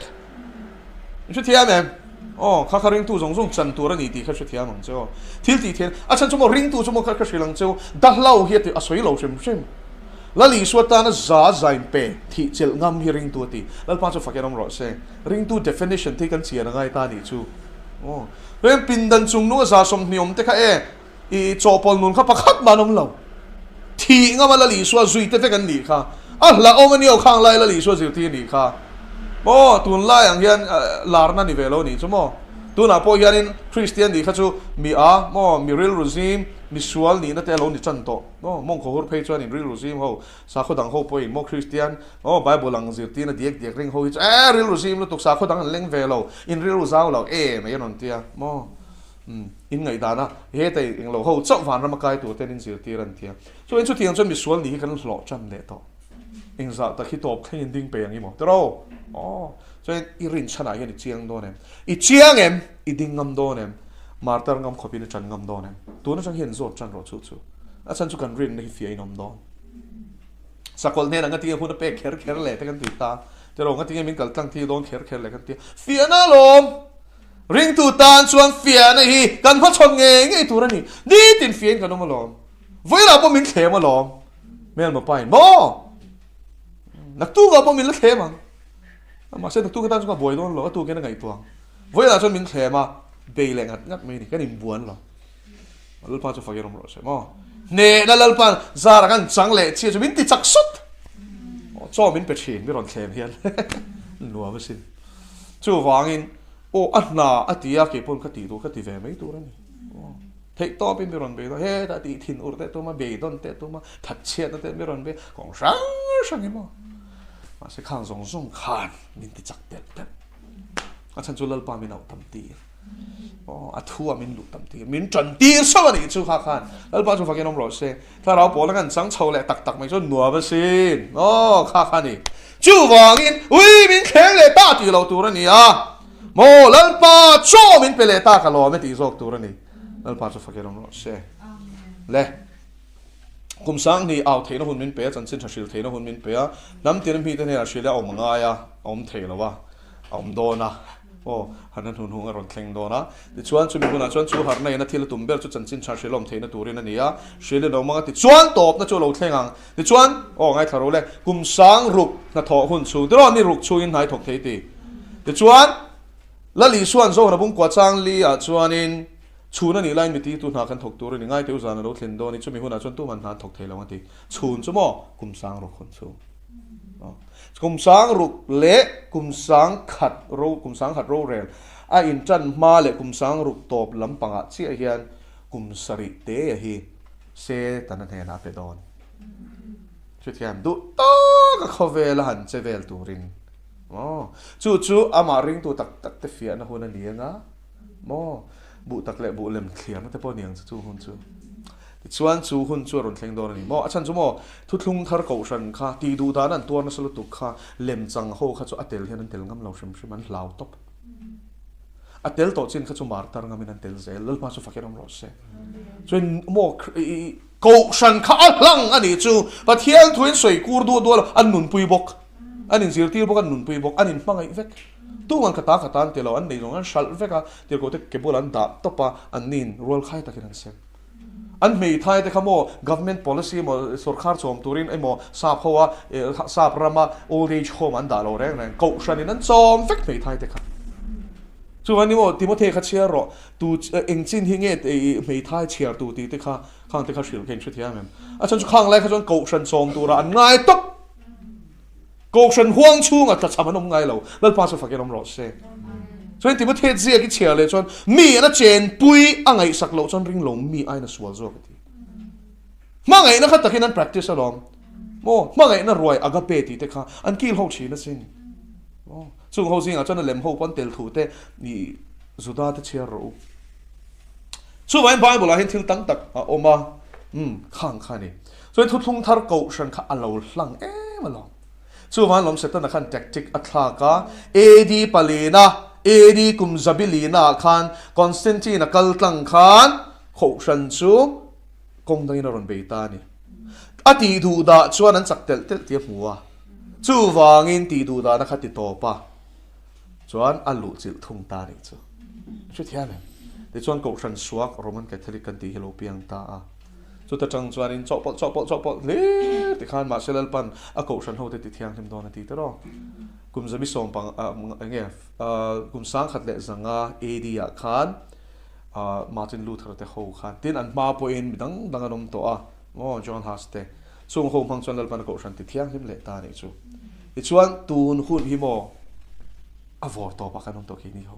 ชุดเทียนเนี่ยอ๋อข้าริงตู้จงจันตัวนี่ตีข้าชุดเทียนมั้งเจ้าทิลตีเทนอาจารย์ชั่วโมงริงตู้ชั่วโมงข้าชิลังเจ้าดักเล่าเฮียติอสวยเล่าชิมแล้วลิสวตานะจ้าใจเปที่เจลงามฮิริงตัวตีแล้วป้าจะฟังยังน้องรอเซ่ริงตัว definition ที่กันเสียนะไงตาดิชูโอ้เรื่องปินดันจุงนู้จ้าสมนิยมแต่ข้าอีโจปอลนุนข้าประคับมาน้องเราที่งั้นมาละลิสวจุยเตฟกันดีค่ะละโอมันนี่เอาข้างไล่ละลิสวจุยที่นี่ค่ะโอ้ตุนไล่อย่างเงี้ยลาร์นั่นนี่เวลนี่ชั่วโมง tu na po hianin Christian ni khachu mi a mo mi real regime mi sual ni na te lo ni chan to no mong ko hor phei chuan in real regime ho sa kho dang ho point mo Christian Bible lang zir ti na diek ring ho real regime lo tuk sa kho dang leng ve lo in real zau lo me yon tia mo in ngai dana he te ing lo ho chau van ram kai tu ten in zir ti ran tia so in chu tiang chon mi sual ni kan lo chan le to ing za ta khi top khin ding pe yang i mo tro cho nên irin chana hian i chiang do nem i chiang em i ding ngam do nem martar ngam khopi na chan ngam do nem tu na chang hian zot chan ro chu chu a chan chu kan rin na hi fi ai nom do sakol ne na ngati hu na pe kher le ta kan ti ta te ro ngati min kal tang thi don kher le kan ti fi na lom ring tu tan chuan fi na hi kan pha chon nge tu ra ni ni tin fi kan no lom voi la po min khle ma lom mel ma pai mo nak tu ga po min la khle ma mà sẽ tu cái ta chúng ta bồi luôn lo tu cái này tuang với là cho mình khỏe mà bề lệ ngắt mình cái niềm buồn lo lal pa cho phải rồi rồi mà nè là lal pa ra là cái trắng lệ chia cho mình thì chắc sút cho mình bị chìm biết rồi khỏe hiền lúa mới xin chú vàng in anh na anh tia cái pôn cái tỷ về mấy tu đó thấy to bên biết rồi biết đó hết ta tỷ thìn ur tết tu mà bề don tết tu mà thật chết tết biết rồi biết còn sáng cái mà sẽ khang rong rong khan min ti chak tel tel a chan chu lal pa min au tam ti a thua min lu tam ti min chan ti so ni chu kha khan lal pa chu fakin om ro se tha rao po la kan sang chho le tak mai chu nuwa ba sin kha kha ni chu wang in ui min kheng le ta ti lo tu ra ni a mo lal pa cho min pe le ta ka lo me ti zok tu ra ni lal pa chu fakin om ro se le kum sang ni au theina hun min pe chan chin thashil theina hun min pe a nam tin mi te ne ashila om nga ya om theilo wa om do na hanan hun hung aron thleng do na ti chuan chu mi huna chuan chu har nei na thil tumber chu chan chin thashil om theina turin ani a shile no manga ti chuan top na chu lo thlengang ti chuan ngai tharo le kum sang ruk na tho hun chu dro ni ruk chu in nai thok thei ti chuan la li suan zo na bung kwa chang li a chuan in chuna ni line mi ti tu na kan thok tur ni ngai teu zan ro thlen do ni chu mi huna chon tu man na thok thei lo ati chun chu mo kum sang ro khon chu kum sang ruk le kum sang khat ro rel a in chan ma le kum sang ruk top lam panga chi a hian kum sari te a hi se tan ne na pe don chu thiam du to ka khovel han che vel turin chu ama ring tu tak te fia na huna ni nga mo bu tak le bu lem thliam te po niang chu hun chu ti chuan chu hun chu ron thleng dor ni mo achan chu mo thu thlung thar ko shan kha ti du dan an tuar na selu tu kha lem chang ho kha chu atel hian an tel ngam lo shrim an hlau top atel to chin kha chu mar tar ngam in an tel zel lal pa chu fakiram ro se chuan mo ko shan kha hlang ani chu pathian thuin soi kur du an nun pui bok anin zir tir bok an nun pui bok anin mangai vek tu man kata te lo an nei rong an shal veka te ko te kebol an da topa an nin rol khai takin an sem an mei thai te khamo government policy mo sarkar chom turin emo sap hoa sap rama old age home an da lo reng ko shanin an chom vek mei thai te kha chu an ni mo timothy kha chia ro tu engchin hi nge te mei thai chia tu ti te kha khang te kha shil ken chu thia mem a chan chu khang lai kha chon ko shan chom tu ra an ngai top cô sân hoang chu ngặt chăm anh ông ngay lâu, lal pa số phật ông rõ se, cho nên tìm một thế gì cái chia lệ cho mi nó chen pui anh ấy sắc lâu cho ring lồng mi ai nó sual zo cái mà ngày nó khát ta khi nó practice along, mà ngày nó rồi agape thì thế kha, anh kêu hậu chi nó xin, chung hậu xin à cho nó làm hậu quan tel thủ thế, ni zuda thế chia rồi, số vài Bible là hiện thiếu tăng tắc oma, khang này, cho nên thu thung thar câu sân khá lâu lăng mà lòng. Chu van lom setan khan tactic atha ka edi palina edi kumzabilina khan Constantine kaltlang khan khoshan chu kong dang in ron beita ni ati du da chuan an chak tel ti hmuwa chu wangin ti du da na khati topa chuan alu chil thung ta ni chu thiam te chuan khoshan suak Roman Catholic kan ti helo piang ta a chu ta chang chuan in chopol le ti khan ma selal pan a ko shan ho te ti thiang him don ti te ro kum zami som pang nge kum sang khat le zanga area khan Martin Luther te ho khan tin an ma po in dang anom to a John Haste chung hom phang chuan lal pan ko shan ti thiang him le ta ni chu ti chuan tun hun hi mo a vor to pa kanom to ki ni ho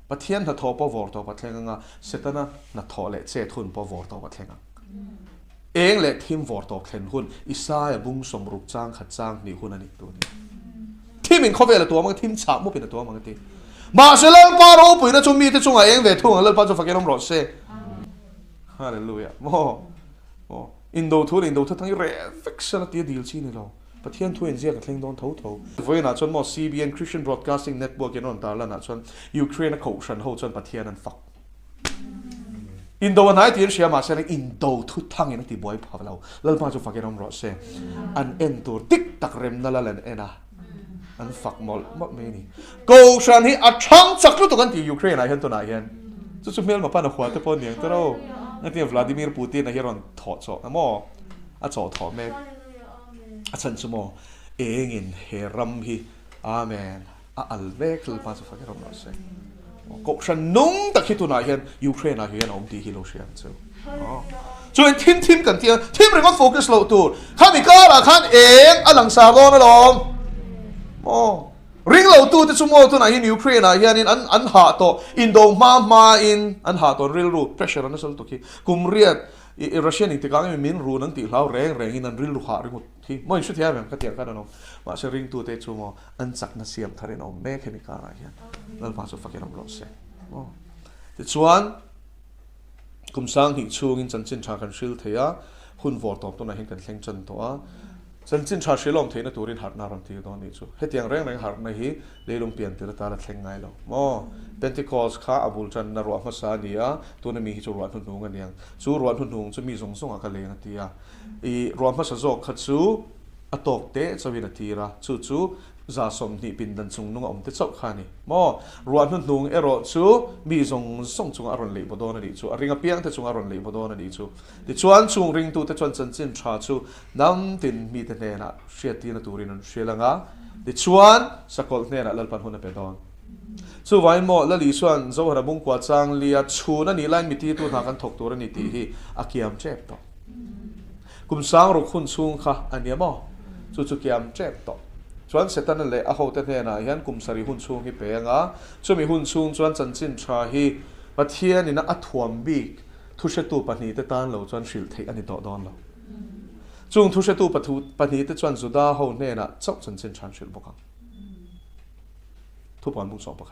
ปะเทียนถ้าทอปอวอร์ตัวปะเทงงาเสตนะนัททอเลเจทุนปอวอร์ตัวปะเทงเองเลทีมวอร์ตัวเทนหุ่นอิสายบุ้งสมรุปจ้างขัดจ้างนี่หุ่นอันนี้ตัวนี้ทีมอินเขาเวลตัวมันทีมฉาบมุเป็นตัวมันทีมาเสลปาโรปุยนะจุมีที่จุงเองเวทุ่งเลปาจุฟักยังรอเซ่ฮาเลลูยาโมอินโดทุทั้งเรฟิกซ์ละตีดีลชีนี่เราประเทศทั่วอินเดียกับเทงโดนเท่าเว้ยนะจนมอ CBN Christian Broadcasting Network ยันนตาแล้วนะจนยูเครนเขาฉันเขาจนประเทศนั้นฟักอินโดวันไหนที่เชียร์มาเซ่อินโดทุกทั้งยันตีบอยพาเราแล้วมาจุฟักยังรอเซ่อันเอ็นตัวติ๊กตักเร็มนั่นละเล่นเอ็นะอันฟักมอลมัดไม่นี่กูฉันที่อัดช่างสักรุ่ตัวกันที่ยูเครนไหนเห็นตัวไหนเห็นจุดเมื่อมาปั้นหัวเตปอนเนี่ยตัวเรานั่นที่วลาดิมีร์ปูตินนะเฮรอนถอดโซ่นะโมอัดโซ่ถอดแม่อาจารย์สมอเองอินเฮรัมฮีอาเมนอัลเวกลปาสฟักรอมรอเซก็ฉันนุ่งตะคิดตัวไหนเห็นยูเครนไหนเห็นอมตีฮิโรชิอันเซลจนทีมกันเทียทีมเรื่องก็โฟกัสเราตัวข้ามีก้าละข้าเองอันหลังสาโดนนะลมริงเราตัวที่สมอตัวไหนเห็นยูเครนไหนเห็นอันหาตัวอินโดมาอินอันหาตัวเรียลรูเพรสเชอร์นั่นสิตัวที่กุมเรียดรัสเซียนี่ที่กางไม่มินรู้นั่นตีเราแรงอินอันเรียลรูหาริงที่ไม่ชุดที่อะไรก็เตียงกันนะน้องมาเชริงตัวเตจูมออันจักนัสเซียมทารินอมเมฆมิการอะไรเงี้ยแล้วมาสุฟักยังรอเซ่แต่ส่วนกุมสังหิชูงินจันจินชากันชิลเทียหุ่นวอร์ตอบตัวไหนเห็นกันเข่งจันตัวจันจินชาชิลอมเทียนตัวรินหัดนารันทีตอนนี้จูให้เตียงแรงหัดในฮีเลยลงเปลี่ยนตัวตาละเข่งไงเราเพนติคอสข้าอบูลจันนารวมาซาเนียตัวนั้นมีฮิจูรวนทุนหงกันยังจูรวนทุนหงจะมีส่งอาการเลงตียรวมมาสะจกขัดจูอตกเตะจะวินาทีละจูจะสมนิปินดันซุงนุ่งอมเตจขานี่รวมทุนหงรจูมีส่งจุงอารมณ์เลยบดอนดีจูริงเปียงเตจุงอารมณ์เลยบดอนดีจูดิชวนจุงริงตูเตชวนจันจินชาจูน้ำตินมีเตเนนะเชียตีนตูรินันเชียลังอ่ะดิชวนสกอลเนนะลลปันหุนเปดอนสู้ไว้หมดแล้วลิชวนเจ้าหน้าบุ้งกวาดจังเลียชูนั่นนี่ไล่มิตีตัวทางกันถกตัวนี่ตีที่อาเกียมเจ็บต่อกุมสังรุกขุนซุงค่ะอันนี้มั้งจู่ๆเกียมเจ็บต่อชวนเสร็จนั่นเลยเอาแต่เนี่ยนะยันกุมสรีหุนซุงที่เปียงอ่ะช่วยมีหุนซุงชวนจันจินชาฮีประเทศนี่นะอัฐวมบีกทุเชตูปนีเตตันเราชวนชิลเทอันนี้ต่อดอนเราจุงทุเชตูปนีเตชวนสุดาเขาเนี่ยนะเจ้าจันจินชันชิลบุกทุกวันบุกสอบบุก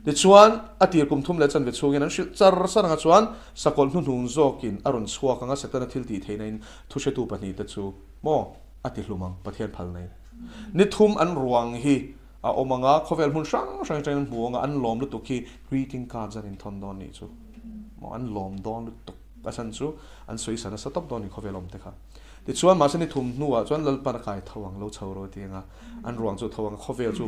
ดิชวนอดีตกุมทุ่มเลจันเวชงยันนั้นจารสนังชวนสกอลนุ่นหุงโจกินอรุณชัวกังเสตนทิลตีเทนันทุเชตูปนีเตจูอดีตลุมังประเทศพัลนัยนิทุมอันรวงฮีอมังะเขาเวลหุ่นช่างใจนั้นหัวงอันล้อมลุตุกี greeting cards อันทอนดอนนี่จูอันล้อมดอนลุตุกอาศันจูอันสวยสันสต๊อปดอนนี่เขาเวลล้อมเตค่ะดิชวนมาเสนิทุมนัวชวนลลปานกายทวังเราเช่าโรตีงะอันรวงจูทวังเขาเวลจู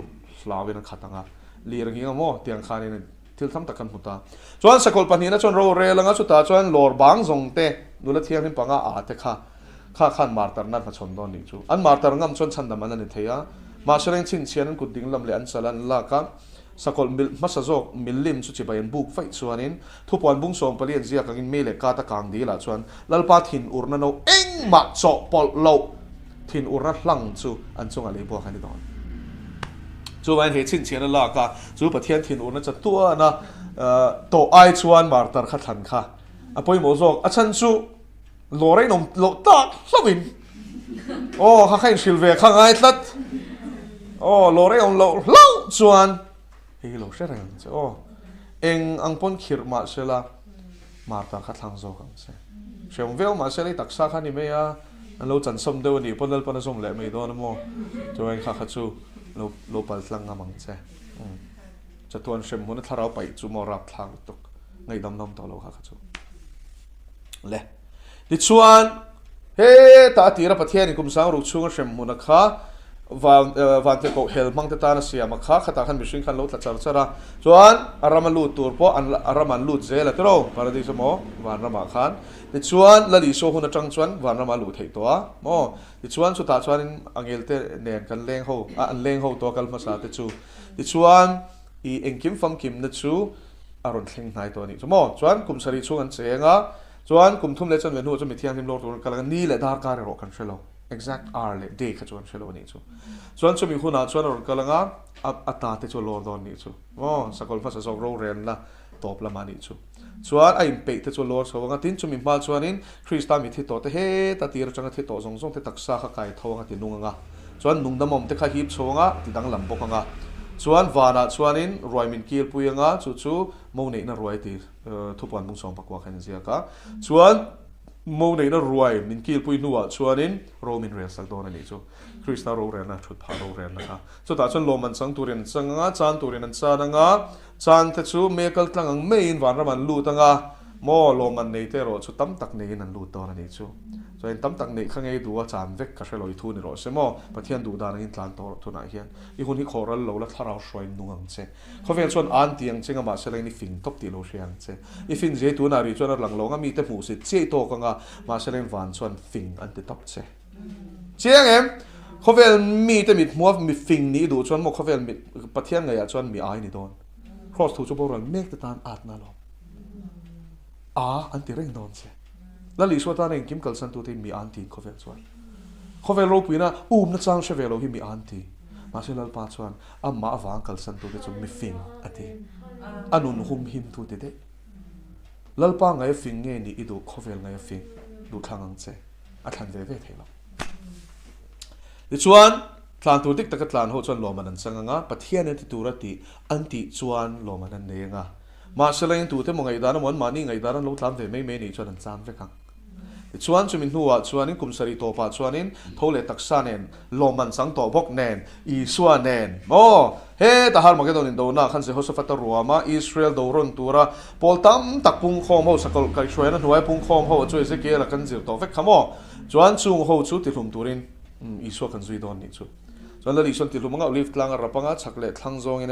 ลาเวนันขัดตังะลีรังยิ่งมั่วเตียงคานี่ทิลทำตะกันหุตาชวนสกอลปนีนะชวนโรเรลังสุดตาชวนลอร์บังซงเตดูแลเทียมพิมปังอาเตค่ะข้าขันมาร์ตาร์นั่นมาชนดอนนี่จูอันมาร์ตาร์งำชวนชันดามันนั่นเทียมาเชงชินเชียนกุดดิ้งลำเลียนสลันลากันสกอลมัสโจมิลลิมสุจิบายันบุกไฟชวนินทุกวันบุ้งส่งไปเรียนเสียกังอินเมเลกาตะกังดีละชวนลลปาทินอุรนันโอเอ็งมาโจปอลโลทินอุรนัหลังจูอันจงอะไรบัวขันดอนจูวันเหตุชินเชียนลากาจูประเทศทินอุรนันจะตัวนะโตไอชวนมาร์ตาร์ขัดทันค่ะอภัยโมโจอาชันจูโลเรนอมโลตักสวินข้าใครชิลเวข้างไอ้ทัดโลเรนอมโลเล่าชวนเฮ้ยโลเชรังจ้ะเองอังปนขีร์มาเชล่ามาร์ตาร์ขัดทังโจกันเสียเชื่อมเวลมาเชล่ตักซาขันนี่ไม่อะอันเราจันสมเดวนี่ปนเดลปนสมเล่ไม่โดนนะโมจูเองข้าขัดจูโลปัลทังงามังเจ้จะทวนเชื่อมหุ่นทาราไปจูมอรับทางตุกไงดำต่อโลข้าขัดจูเล่ดิชวนเฮ้ตาตีระประเทศนี่กุมสังรุกช่วงเชื่อมหุ่นข้าวันเทโกเฮลมังเตตานาเสียมาข้าขัดขันบิชิงขันลุตละจาร์จระชวนอารามันลุตัวพออารามันลุเจละตัวปาราดิสโมวันรามาขันดิชวนละดิโซหุ่นจังชวนวันรามาลุเทตัวดิชวนสุดท้ายชวนอังเอลเตเนียนกันเลี้ยงเขาอันเลี้ยงเขาตัวกันมาสาเตจูดิชวนเอ็งคิมฟังคิมนัดจูอารมณ์เลี้ยงนายตัวนี้ชวนกุมสรีช่วงกันเสียงชวนกุมทุ่มเลจันเวียนหัวจะมีเที่ยงทิมโลตัวกันนี่แหละดาร์การ์โรกันเชลล์ exact hour le day kha chuan shelo ni chu chuan chumi huna chuan or kalanga ata te chu lor don ni chu sakol fa sa zong ro ren la top la mani chu chuan a in pe te chu lor chawanga tin chumi mal chuan in krista mi thi to te he ta tir changa thi to zong zong te taksa kha kai thawanga ti nunganga chuan nungdamom te kha hip chawanga ti dang lam bokanga chuan vana chuan in roi min kil puyanga chu chu mo nei na roi ti thupan bung song pakwa khan zia ka chuan mo nei na roi min kil pui nuwa chuan in romin rel sak don ani chu krista ro rel na thut pha ro rel na ka chu ta chuan loman sang turin changa chan turin an chananga chan te chu mekal tlangang main van raman lutanga mo loman nei te ro chu tam tak nei nan lut don ani chu so in tam tak nei khangai duwa chan vek ka hreloi thu ni ro semo pathian du dan in tlan tor thuna hian I hun hi khoral lo la tharau shroin nungang che khovel chuan an tiang chenga ma seleng ni fing top ti lo hriang che I fin je tu na ri chuan lang longa mi te mu se che to kanga ma seleng van chuan fing an te top che chiang em khovel mi te mit muaf mi fing ni du chuan mo khovel mi pathian ngai a chuan mi ai ni don cross thu chu boral mek te tan at na lo an ti reng don che la li swata nen kim kalsan tu te mi an ti khovel chuan khovel ro puina na chang shevelo hi mi an ti ma se lal pa chuan amma awang kalsan tu te chu mi fing ati anun hum him tu te de lalpa ngai fing nge ni idu khovel ngai fing du thangang che a than ve ve thelo ti chuan tlan tu dik tak tlan ho chuan loman an changanga pathian an ti turati anti chuan loman an nenga ma selain tu te mo ngai dan mon mani ngai dan lo tlam ve mai mai ni chuan an cham ve kang chuan chumin huwa chuanin kumsari topa chuanin thole taksa nen loman sang to bok nen I suwa nen he ta har magedon in do na khan se hosafat ruama Israel do ron tura poltam takpung khom ho sakol kai chhuena hnuai pung khom ho chu Ezekiel kan zir to vek khamo chuan chung ho chu ti hlum turin I suwa kan zui don ni chu chuan la li son ti hlumanga olive tlanga rapanga chakle thlang zong in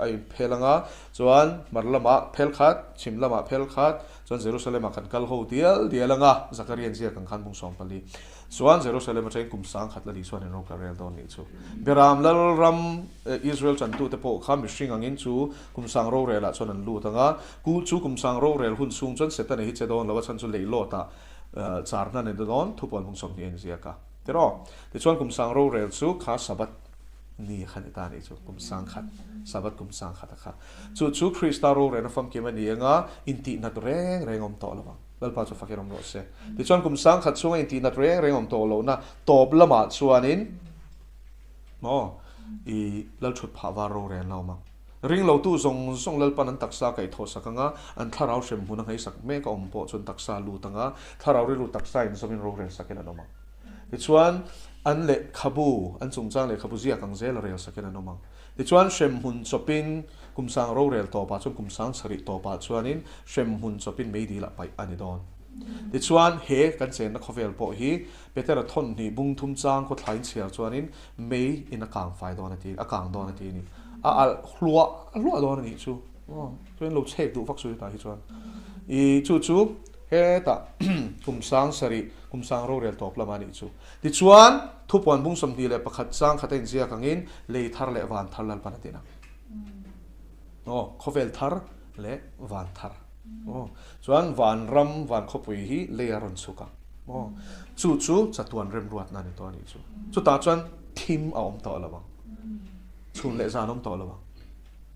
ai phelanga chuan marlama phel khat chimlama phel khat chuan Jerusalem kan kal ho dialanga Zachariah zia kan khan bung som pali chuan Jerusalem chain kum sang khat la li chuan ro ka rel don ni chu beram lal ram Israel chan tu te po kham mishing angin chu kum sang ro rela chuan an lu tanga ku chu kum sang ro rel hun sung chuan setan hi che don lawa chan chu leilo ta charna ne don thupon bung som ni zia ka tero te chuan kum sang ro rel chu kha sabat ni khan ta ni chu kum sang khat sabat kum sang khat kha chu Krista ro rena fam ke mani nga inti nat reng om to lawa lal pa chu fakirom ro se te chuan kum sang khat chu inti nat reng om to lo na top lama chuanin I lal thut pha wa ro ren lo ma ring lo tu zong lal pan an taksa kai tho sakanga an tharau shem huna ngai sak me ka om po chun taksa lu tanga tharau ri lu taksa in somin ro ren sakena no ma ti chuan an le khabu an chungchang le khabu zia kang zel rel sakena no ma ti chuan shem hun chopin kumsang ro rel to pa chun kumsang sari to pa chuanin shem hun chopin meidi la pai ani don ti chuan he kan chen na khovel po hi beter a thon ni bung thum chang ko thlain chial chuanin mei in a kang fai don ati a kang don ati ni a hlua don ni chu chuan lo chep du fak su ta hi chuan I chu he ta kumsang sari kumsang ro rel top la mani chu ti chuan thupon bung som ni le pakhat chang khaten zia kangin le thar le van thar lal panatina khovel thar le van thar chuan van ram van khopui hi le aron suka chu chatuan rem ruat na ni to ni chu ta chuan thim a om to lawa chun le zanom to lawa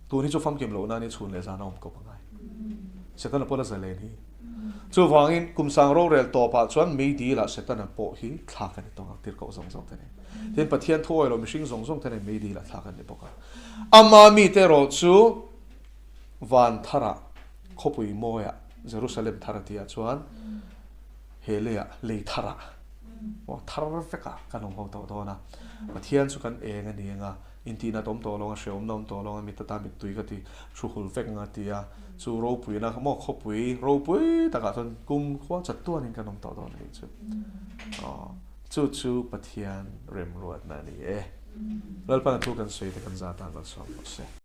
tu ni chu fam kem lo na ni chun le zanom ko pangai setan pola zale ni chu wangin kumsang ro rel to pa chuan mei di la setan po hi thak ani to tir ko zong zong tene ten pathian thoi lo mishing zong zong tene mei di la thak ani poka amma mi te ro chu van thara khopui moya Jerusalem tharatia chuan helea le thara thara feka kanong ho to na pathian chu kan eng ani nga intina tom to longa sheom nom to longa mi tata mi tui ka ti chuhul fek nga tia chu ro pui na mo khopui ro pui ta ka thon kum khwa chat tuan in kanong to ni chu pathian rem ruat na ni lal pa na tu kan sei te kan za ta ba so se